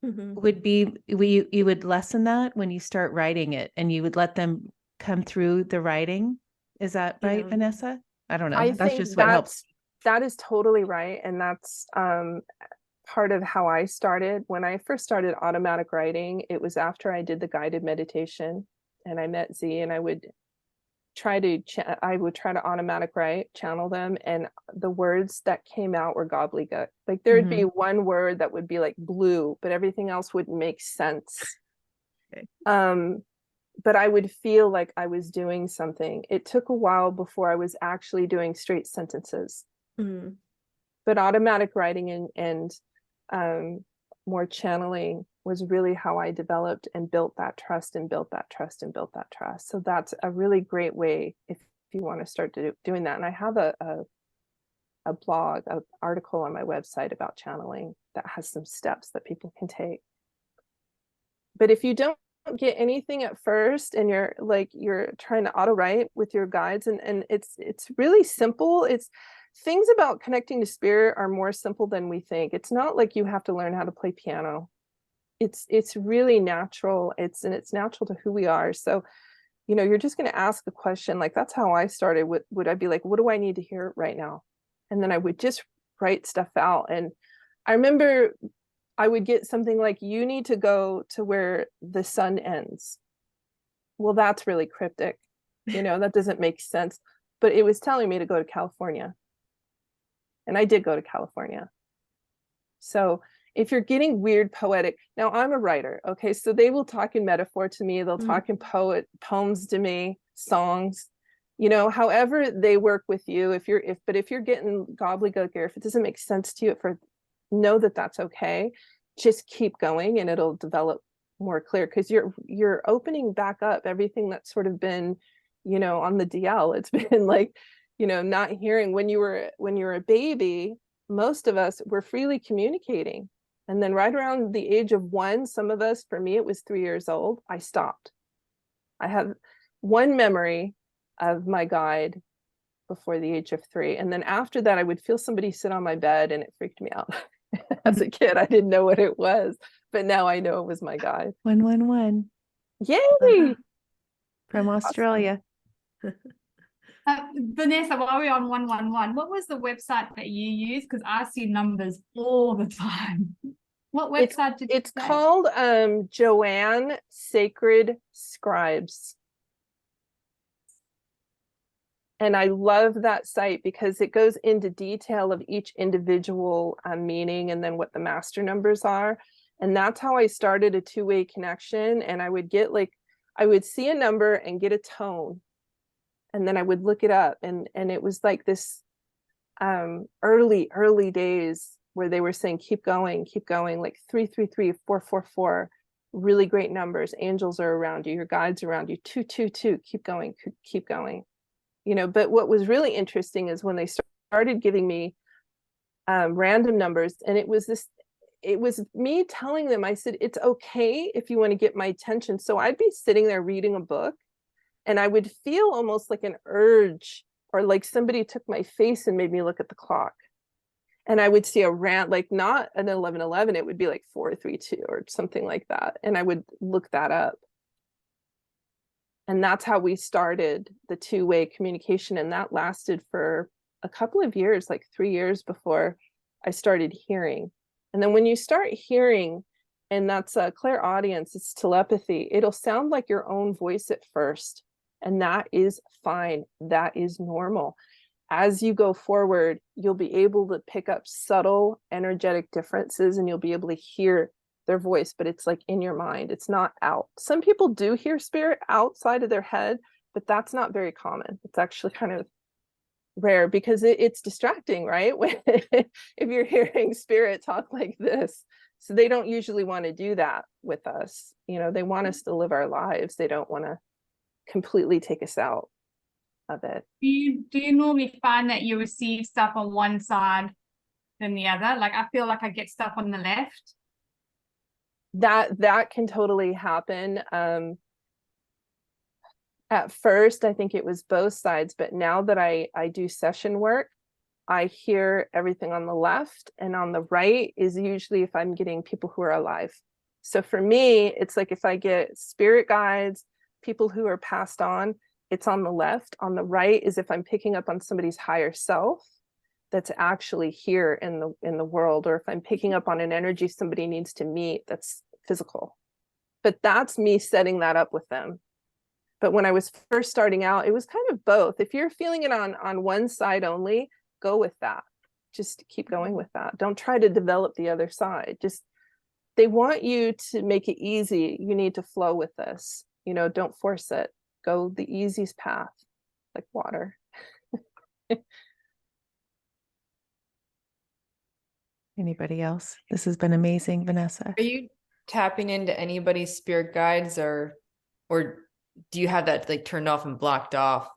would be, you would lessen that when you start writing it, and you would let them come through the writing. Is that right, Vanessa? I don't know. That's just what helps. That is totally right. And that's part of how I started. When I first started automatic writing, it was after I did the guided meditation and I met Z, and I would try to automatic write, channel them, and the words that came out were gobbledygook. Like there'd be one word that would be like blue, but everything else wouldn't make sense. Okay. But I would feel like I was doing something. It took a while before I was actually doing straight sentences. But automatic writing and more channeling was really how I developed and built that trust and built that trust and built that trust. So that's a really great way if you want to start doing that. And I have a blog, an article on my website about channeling that has some steps that people can take. But if you don't get anything at first and you're trying to auto write with your guides, and it's really simple. It's things about connecting to spirit are more simple than we think. It's not like you have to learn how to play piano. It's really natural. It's natural to who we are. So, you're just going to ask a question. Like, that's how I started. Would I be like, what do I need to hear right now? And then I would just write stuff out. And I remember I would get something like, you need to go to where the sun ends. Well, that's really cryptic. That doesn't make sense. But it was telling me to go to California. And I did go to California. So if you're getting weird poetic, now I'm a writer, okay, so they will talk in metaphor to me, they'll talk in poems to me, songs, however they work with you. If you're getting gobbledygook, or if it doesn't make sense to you, know that that's okay. Just keep going and it'll develop more clear, because you're opening back up everything that's sort of been, on the DL. It's been like, not hearing. When you were a baby, most of us were freely communicating. And then right around the age of 1, some of us, for me, it was 3 years old, I stopped. I have one memory of my guide before the age of 3. And then after that, I would feel somebody sit on my bed and it freaked me out. As a kid, I didn't know what it was, but now I know it was my guide. 111. Yay! From Australia. Vanessa, while we're on 111, what was the website that you use? Because I see numbers all the time. What website did you say? It's called Joanne Sacred Scribes. And I love that site because it goes into detail of each individual meaning and then what the master numbers are. And that's how I started a two-way connection. And I would I would see a number and get a tone. And then I would look it up, and it was like this early days where they were saying, keep going, like 333, 444, really great numbers. Angels are around you, your guides around you, 222, keep going. But what was really interesting is when they started giving me random numbers, and it was me telling them, I said, it's okay if you want to get my attention. So I'd be sitting there reading a book, and I would feel almost like an urge, or like somebody took my face and made me look at the clock. And I would see like not an 11:11, it would be like 4:32 or something like that. And I would look that up. And that's how we started the two-way communication. And that lasted for a couple of years, like 3 years before I started hearing. And then when you start hearing, and that's a clairaudience, it's telepathy, it'll sound like your own voice at first. And that is fine. That is normal. as you go forward, you'll be able to pick up subtle energetic differences, and you'll be able to hear their voice, but it's like in your mind, it's not out. Some people do hear spirit outside of their head, but that's not very common. It's actually kind of rare because it's distracting, right? When if you're hearing spirit talk like this. So they don't usually want to do that with us. You know, they want us to live our lives. They don't want to completely take us out of it. Do you normally find that you receive stuff on one side than the other? Like I feel like I get stuff on the left. That can totally happen. At first, I think it was both sides, but now that I do session work, I hear everything on the left, and on the right is usually if I'm getting people who are alive. So for me, it's like if I get spirit guides, people who are passed on, it's on the left. On the right is if I'm picking up on somebody's higher self that's actually here in the world, or if I'm picking up on an energy somebody needs to meet that's physical. But that's me setting that up with them. But when I was first starting out, it was kind of both. If you're feeling it on one side only, go with that. Just keep going with that. Don't try to develop the other side. Just, they want you to make it easy. You need to flow with this. You know, don't force it. Go the easiest path, like water. Anybody else? This has been amazing, Vanessa. Are you tapping into anybody's spirit guides, or do you have that like turned off and blocked off?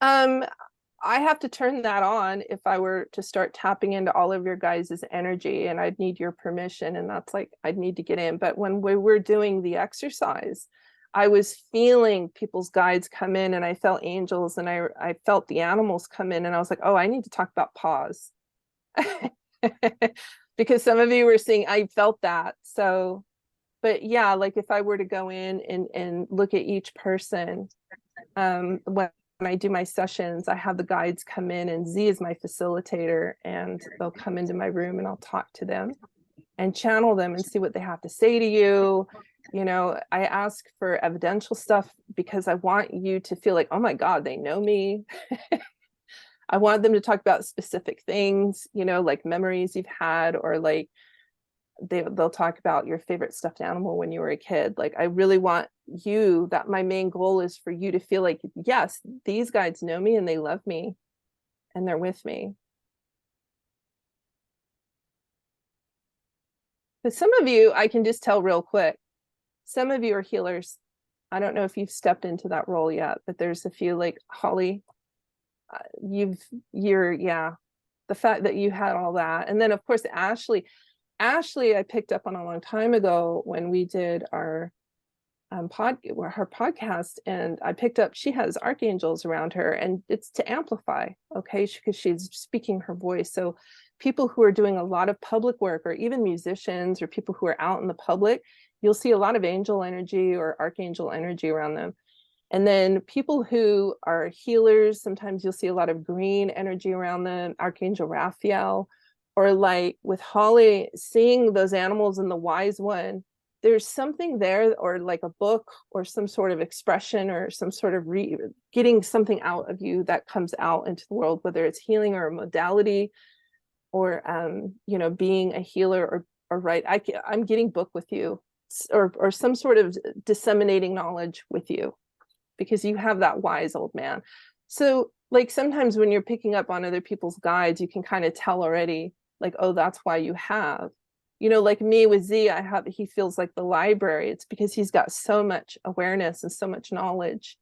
I have to turn that on if I were to start tapping into all of your guys' energy, and I'd need your permission, and that's like I'd need to get in. But when we were doing the exercise, I was feeling people's guides come in, and I felt angels, and I felt the animals come in, and I was like, oh, I need to talk about pause. Because some of you were saying I felt that. So, but yeah, like if I were to go in and look at each person, when I do my sessions, I have the guides come in, and Z is my facilitator, and they'll come into my room and I'll talk to them and channel them and see what they have to say to you. You know, I ask for evidential stuff because I want you to feel like, oh my God, they know me. I want them to talk about specific things, you know, like memories you've had, or like they'll talk about your favorite stuffed animal when you were a kid. Like, I really want you, that my main goal is for you to feel like, yes, these guides know me and they love me and they're with me. But some of you, I can just tell real quick, some of you are healers. I don't know if you've stepped into that role yet, but there's a few, like Holly, the fact that you had all that. And then of course, Ashley, I picked up on a long time ago when we did our her podcast, and I picked up, she has archangels around her, and it's to amplify, okay, because she's speaking her voice. So people who are doing a lot of public work, or even musicians, or people who are out in the public, you'll see a lot of angel energy or archangel energy around them. And then people who are healers, sometimes you'll see a lot of green energy around them, Archangel Raphael, or like with Holly, seeing those animals in the wise one, there's something there, or like a book or some sort of expression or some sort of getting something out of you that comes out into the world, whether it's healing or a modality, or you know, being a healer, or right, I'm getting book with you, or some sort of disseminating knowledge with you, because you have that wise old man. So like sometimes when you're picking up on other people's guides, you can kind of tell already, like, oh, that's why you have, you know, like me with Z, he feels like the library. It's because he's got so much awareness and so much knowledge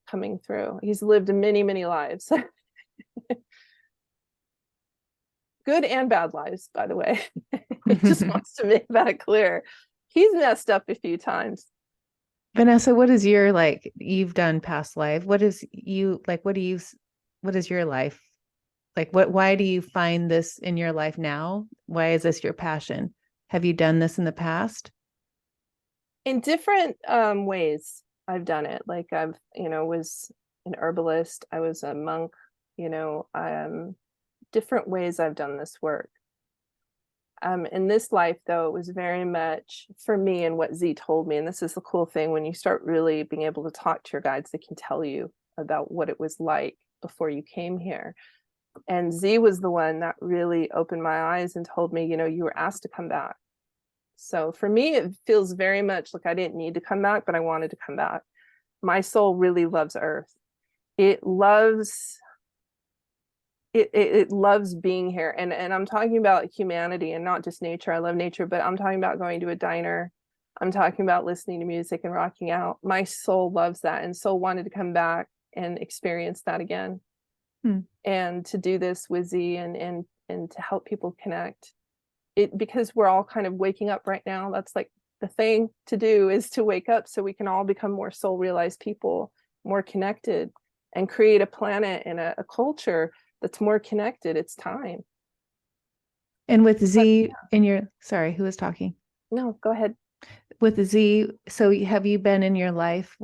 coming through. He's lived many, many lives. Good and bad lives, by the way. He just wants to make that clear. He's messed up a few times. Vanessa, what is your, like, you've done past life. What is your life? Like, why do you find this in your life now? Why is this your passion? Have you done this in the past? In different ways I've done it. Like I've, you know, was an herbalist. I was a monk, you know, different ways I've done this work. In this life, though, it was very much for me, and what Z told me, and this is the cool thing, when you start really being able to talk to your guides, they can tell you about what it was like before you came here. And Z was the one that really opened my eyes and told me, you know, you were asked to come back. So for me, it feels very much like I didn't need to come back, but I wanted to come back. My soul really loves Earth. It loves it loves being here. And I'm talking about humanity and not just nature. I love nature, but I'm talking about going to a diner. I'm talking about listening to music and rocking out. My soul loves that, and so wanted to come back and experience that again. And to do this with Z and to help people connect. It, because we're all kind of waking up right now. That's like the thing to do, is to wake up so we can all become more soul realized people, more connected, and create a planet and a culture that's more connected. It's time. And with Z in your, sorry, who was talking? No, go ahead. With Z, so have you been in your life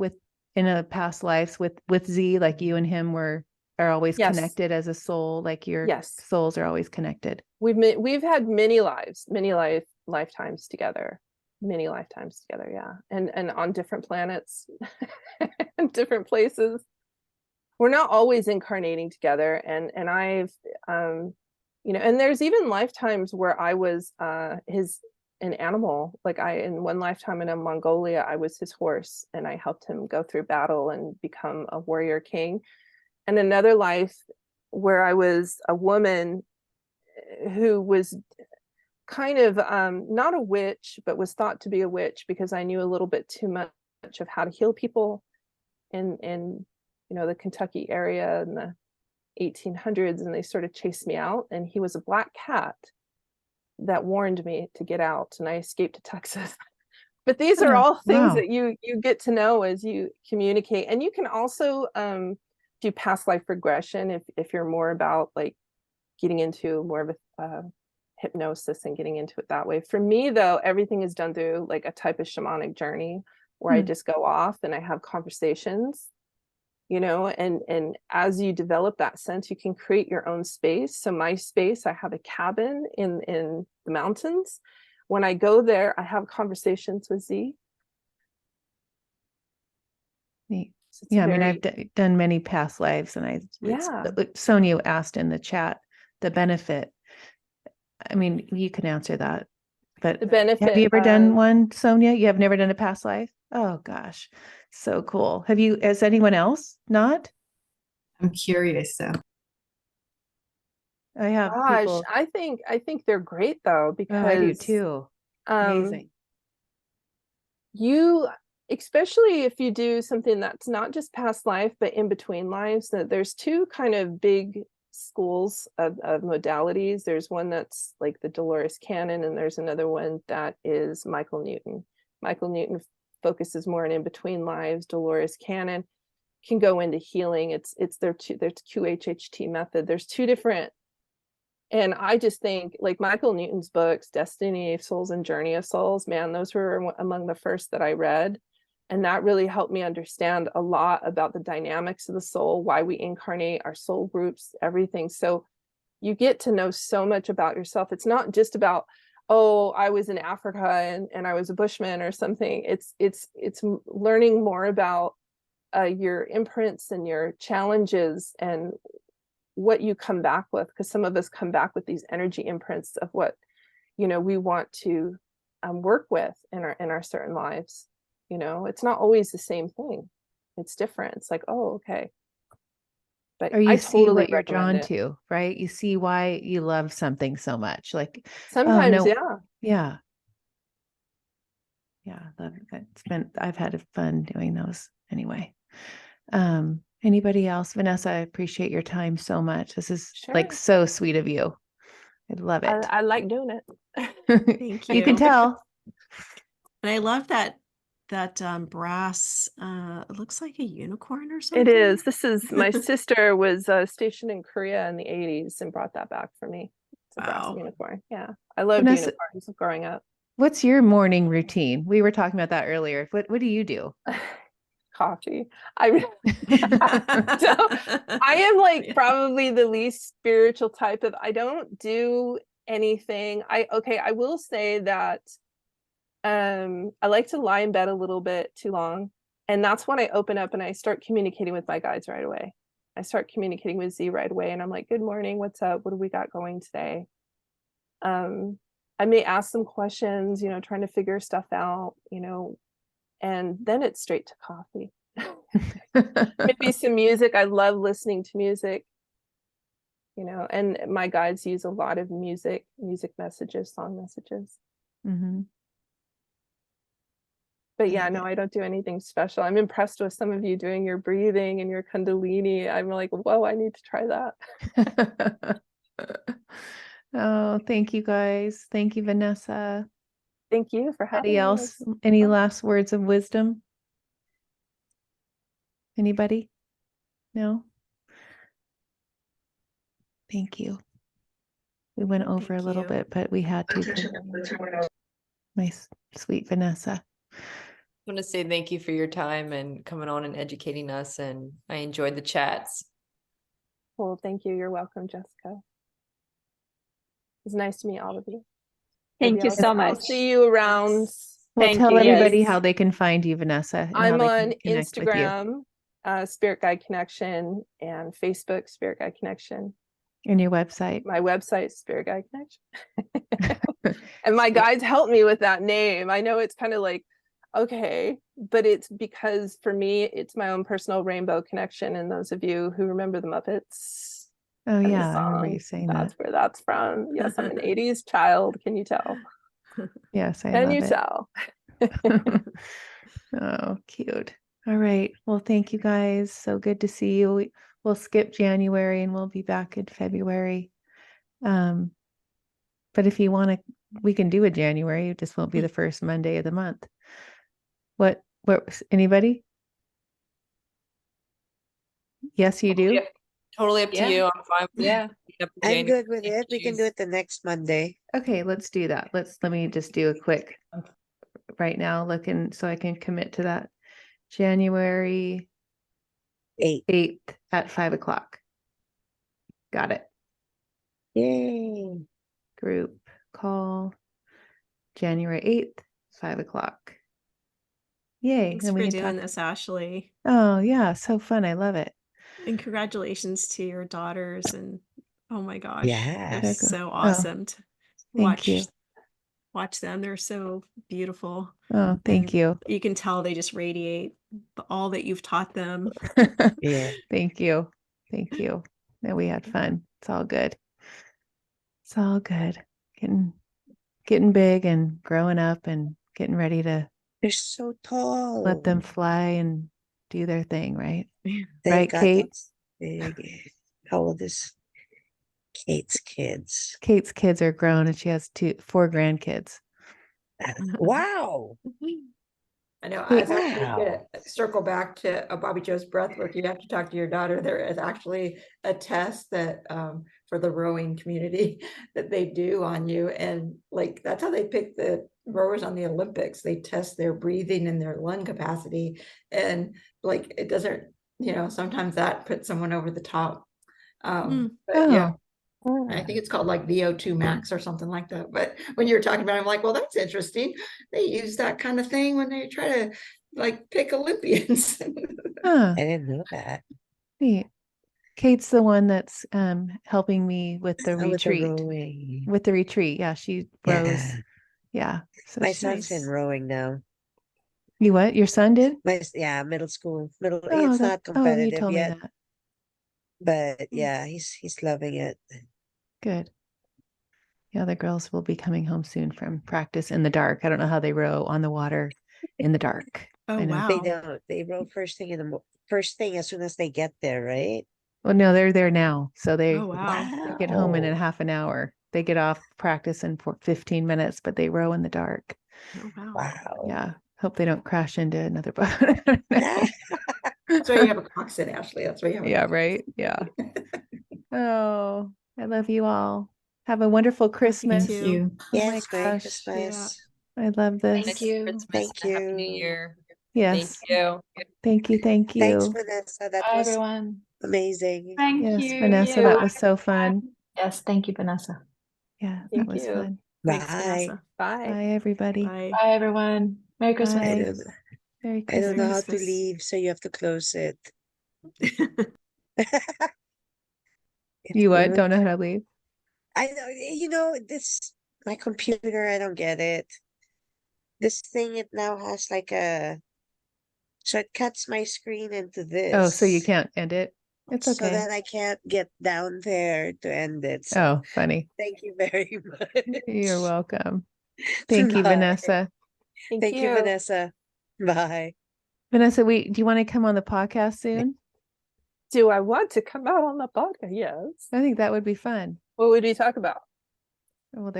in a past lives with Z, like you and him are always connected as a soul, like your souls are always connected? We've had many lifetimes together, yeah, and on different planets and different places. We're not always incarnating together, and I've you know, and there's even lifetimes where I was an animal. Like in one lifetime in Mongolia, I was his horse, and I helped him go through battle and become a warrior king. And another life where I was a woman who was kind of not a witch, but was thought to be a witch because I knew a little bit too much of how to heal people in you know, the Kentucky area in the 1800s, and they sort of chased me out. And he was a black cat that warned me to get out, and I escaped to Texas. But these are all things that you get to know as you communicate. And you can also do past life regression if you're more about like getting into more of a hypnosis and getting into it that way. For me though, everything is done through like a type of shamanic journey where I just go off and I have conversations, you know, and as you develop that sense, you can create your own space. So my space, I have a cabin in the mountains. When I go there, I have conversations with Z. Neat. Yeah, I mean, I've done many past lives, and Sonia asked in the chat the benefit. I mean, you can answer that, but the benefit. Have you ever done one, Sonia? You have never done a past life? Oh gosh, so cool. Has anyone else not? I'm curious though. I have people. I think they're great though, because I do too. Amazing. You, especially if you do something that's not just past life, but in between lives, that there's two kind of big schools of modalities. There's one that's like the Dolores Cannon, and there's another one that is Michael Newton. Michael Newton focuses more on in between lives. Dolores Cannon can go into healing. It's their QHHT method. There's two different. And I just think like Michael Newton's books, Destiny of Souls and Journey of Souls, man, those were among the first that I read. And that really helped me understand a lot about the dynamics of the soul, why we incarnate, our soul groups, everything. So you get to know so much about yourself. It's not just about, oh, I was in Africa and I was a Bushman or something. It's learning more about your imprints and your challenges and what you come back with, because some of us come back with these energy imprints of what, you know, we want to work with in our certain lives. You know, it's not always the same thing. It's different. It's like, oh, okay. But or you see what you're drawn to, right? You see why you love something so much. Like sometimes, yeah. I've had fun doing those anyway. Anybody else? Vanessa, I appreciate your time so much. This is like so sweet of you. I love it. I like doing it. Thank you. You can tell. And I love that brass, it looks like a unicorn or something. It is. This is my sister was stationed in Korea in the 80s and brought that back for me. It's a brass unicorn. Yeah. I loved unicorns growing up. What's your morning routine? We were talking about that earlier. What do you do? Coffee. I am like probably the least spiritual type of, I don't do anything. I will say that I like to lie in bed a little bit too long, and that's when I open up and I start communicating with my guides right away. I start communicating with Z right away, and I'm like, good morning, what's up? What do we got going today? I may ask some questions, trying to figure stuff out, and then it's straight to coffee. Maybe some music. I love listening to music, and my guides use a lot of music messages, song messages. Mm-hmm. But yeah, no, I don't do anything special. I'm impressed with some of you doing your breathing and your Kundalini. I'm like, whoa, I need to try that. Oh, thank you guys. Thank you, Vanessa. Thank you for having Anybody us. else? Any last words of wisdom? Anybody? No? Thank you. We went over a little bit, but we had to. My sweet Vanessa. I want to say thank you for your time and coming on and educating us, and I enjoyed the chats. Well, thank you. You're welcome, Jessica. It's nice to meet all of you. Thank you so much. I'll see you around. Well, Thank tell you, everybody yes. how they can find you, Vanessa. And I'm how they on can connect with you. Instagram, Spirit Guide Connection, and Facebook, Spirit Guide Connection. And your website. My website, Spirit Guide Connection. And my guides help me with that name. I know it's kind of like, okay, but it's because for me, it's my own personal rainbow connection. And those of you who remember the Muppets. Oh yeah, I remember you saying that's where that's from. Yes, I'm an 80s child. Can you tell? Yes, I Can love you it. tell? Oh, cute. All right. Well, thank you guys. So good to see you. We'll skip January and we'll be back in February. But if you want to, we can do a January. It just won't be the first Monday of the month. What, anybody? Yes, you do? Yeah, totally up to you. I'm fine. Yeah. I'm good with it. We can do it the next Monday. Okay, let's do that. Let me just do a quick right now, looking so I can commit to that. January 8th at 5:00. Got it. Yay. Group call January 8th, 5:00. Yay. Thanks for doing this, Ashley. Oh yeah, so fun. I love it. And congratulations to your daughters, and oh my gosh, Yeah, it's so awesome to watch them. They're so beautiful. Oh, thank you. You can tell they just radiate all that you've taught them. Yeah. Thank you. Thank you. And we had fun. It's all good. It's all good. Getting big and growing up and getting ready to. They're so tall. Let them fly and do their thing, right? Right, Kate? Big. How old is Kate's kids? Kate's kids are grown and she has 4 grandkids. Wow. I know. I was actually going to circle back to Bobby Joe's breath work. You have to talk to your daughter. There is actually a test that for the rowing community that they do on you. And like, that's how they pick the rowers on the Olympics. They test their breathing and their lung capacity. And like, it doesn't, sometimes that puts someone over the top. But yeah. I think it's called like VO2 max or something like that. But when you were talking about it, I'm like, well, that's interesting. They use that kind of thing when they try to like pick Olympians. I didn't know that. Neat. Kate's the one that's helping me with the retreat. With the retreat. Yeah, she rows. Yeah. So my son's in rowing now. You what? Your son did? Middle school. It's not competitive you told yet. Me that. But yeah, he's loving it. Good. Yeah, the girls will be coming home soon from practice in the dark. I don't know how they row on the water in the dark. Oh wow. They don't. They row first thing as soon as they get there, right? Well, no, they're there now. So they get home in a half an hour. They get off practice in 15 minutes, but they row in the dark. Oh wow. Wow. Yeah. Hope they don't crash into another boat. That's why you have a cockpit, Ashley. That's why you have a cockpit. Right. Yeah. Oh, I love you all. Have a wonderful Christmas. Thank you. Yes, Merry Christmas. I love this. Thank you. Thank you. Happy New Year. Yes. Thank you. Thank you. Thank you. Thanks, Vanessa. That Bye, was everyone. amazing. Thank Yes, you. Vanessa, that was so fun. Yes, thank you, Vanessa. Yeah, Thank that was you. fun. Thanks, Bye. Vanessa. Bye. Bye, everybody. Bye. Bye, everyone. Merry Christmas. Bye. Merry I don't know Christmas. how to leave, so you have to close it. You what? Don't know how to leave? I know, my computer, I don't get it. This thing, it now has like so it cuts my screen into this. Oh, so you can't end it? It's okay. So that I can't get down there to end it. So oh, funny. thank you very much. You're welcome. Thank you, Bye. Vanessa. Thank you, Vanessa. Bye. Vanessa, do you want to come on the podcast soon? Do I want to come out on the podcast? Yes. I think that would be fun. What would we talk about? Well,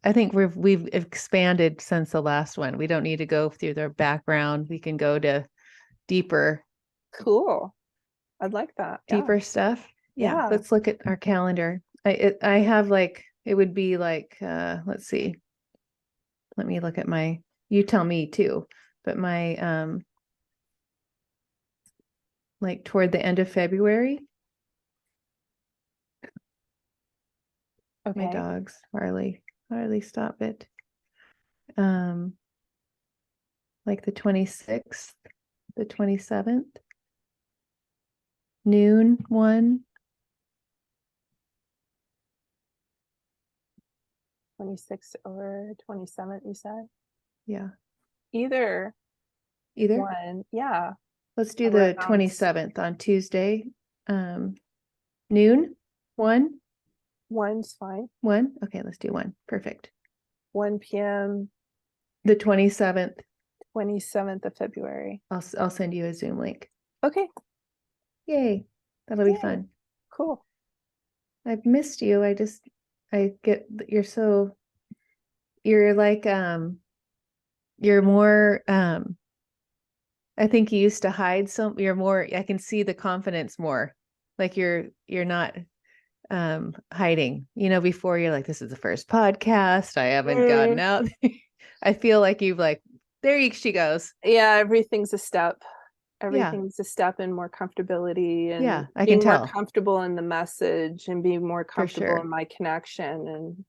I think we've expanded since the last one. We don't need to go through their background. We can go to deeper. Cool. I'd like that. Deeper stuff. Yeah. Let's look at our calendar. I have it would be let's see. Let me look at you tell me too, but my toward the end of February. Okay. My dogs, Harley, stop it. Like the 26th, the 27th, noon 1. 26th or 27th, you said? Yeah. Either? One. Yeah. Let's do the 27th on Tuesday. Noon? 1? 1's fine. 1? Okay, let's do 1. Perfect. 1 p.m. The 27th. 27th of February. I'll send you a Zoom link. Okay. Yay. That'll be fun. Cool. I've missed you. You're like, you're more, I think you used to hide you're more, I can see the confidence more. Like you're not hiding, before you're like, this is the first podcast. I haven't gotten out. I feel like you've she goes. Yeah, everything's a step. Everything's a step in more comfortability and I can tell. More comfortable in the message and being more comfortable in my connection and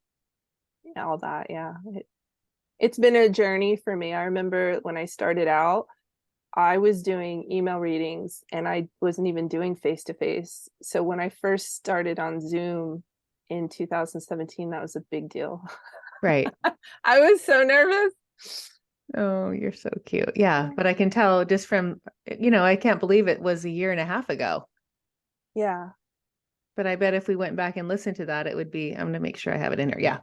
all that. Yeah. It's been a journey for me. I remember when I started out, I was doing email readings and I wasn't even doing face-to-face. So when I first started on Zoom in 2017, that was a big deal. Right. I was so nervous. Oh, you're so cute. Yeah. But I can tell just from, I can't believe it was 1.5 years ago. Yeah. But I bet if we went back and listened to that, it would be, I'm going to make sure I have it in here. Yeah.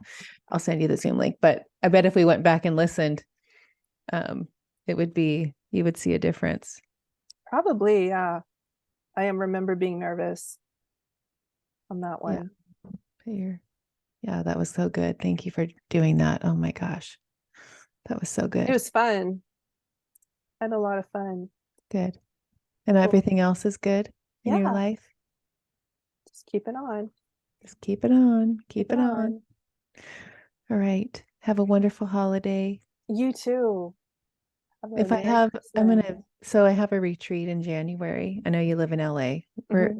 I'll send you the Zoom link. But I bet if we went back and listened, it would be, you would see a difference. Probably. Yeah. I remember being nervous on that one. Yeah. That was so good. Thank you for doing that. Oh my gosh. That was so good. It was fun. I had a lot of fun. Good. And everything else is good in your life? Just keep it on. Just keep it on. Keep it on. All right. Have a wonderful holiday. You too. I have a retreat in January. I know you live in LA. Where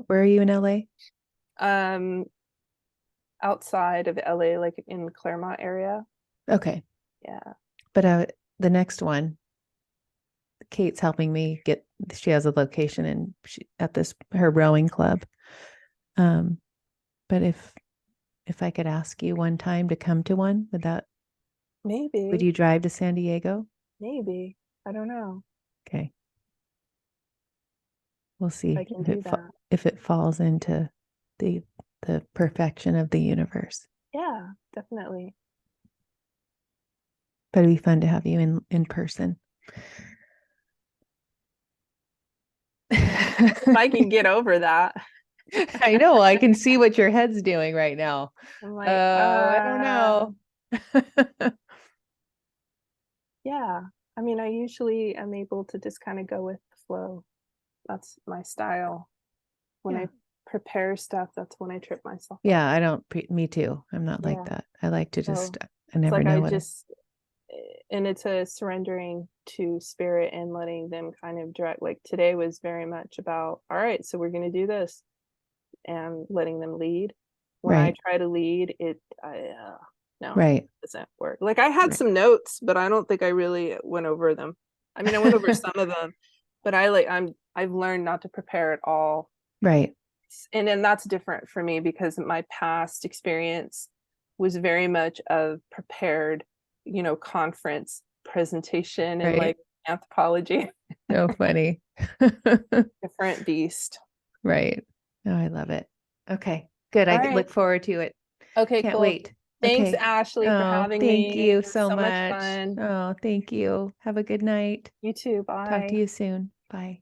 are you in LA? Outside of LA, like in Claremont area. Okay. Yeah. But the next one, Kate's helping me she has a location and at her rowing club. But if I could ask you one time to come to one, would you drive to San Diego? Maybe. I don't know. Okay. We'll see I can do that. If it falls into the perfection of the universe. Yeah, definitely. But it'd be fun to have you in person. If I can get over that. I know. I can see what your head's doing right now. I'm like, I don't know. Yeah. I mean, I usually am able to just kind of go with the flow. That's my style. When I prepare stuff, that's when I trip myself. Yeah, I don't. Me too. I'm not like that. I like to just. I never know what. And it's a surrendering to spirit and letting them kind of direct. Like today was very much about, all right, so we're going to do this, and letting them lead. When I try to lead, it doesn't work. Like I had some notes, but I don't think I really went over them. I mean, I went over some of them, but I've learned not to prepare at all. Right. And then that's different for me because my past experience was very much of prepared, conference presentation and like anthropology. So funny. Different beast. Right. Oh, I love it. Okay, good. All I right. look forward to it. Okay, Can't cool. wait. Thanks, Okay. Ashley, for having me. Thank you It was so much much. fun. Oh, thank you. Have a good night. You too. Bye. Talk to you soon. Bye.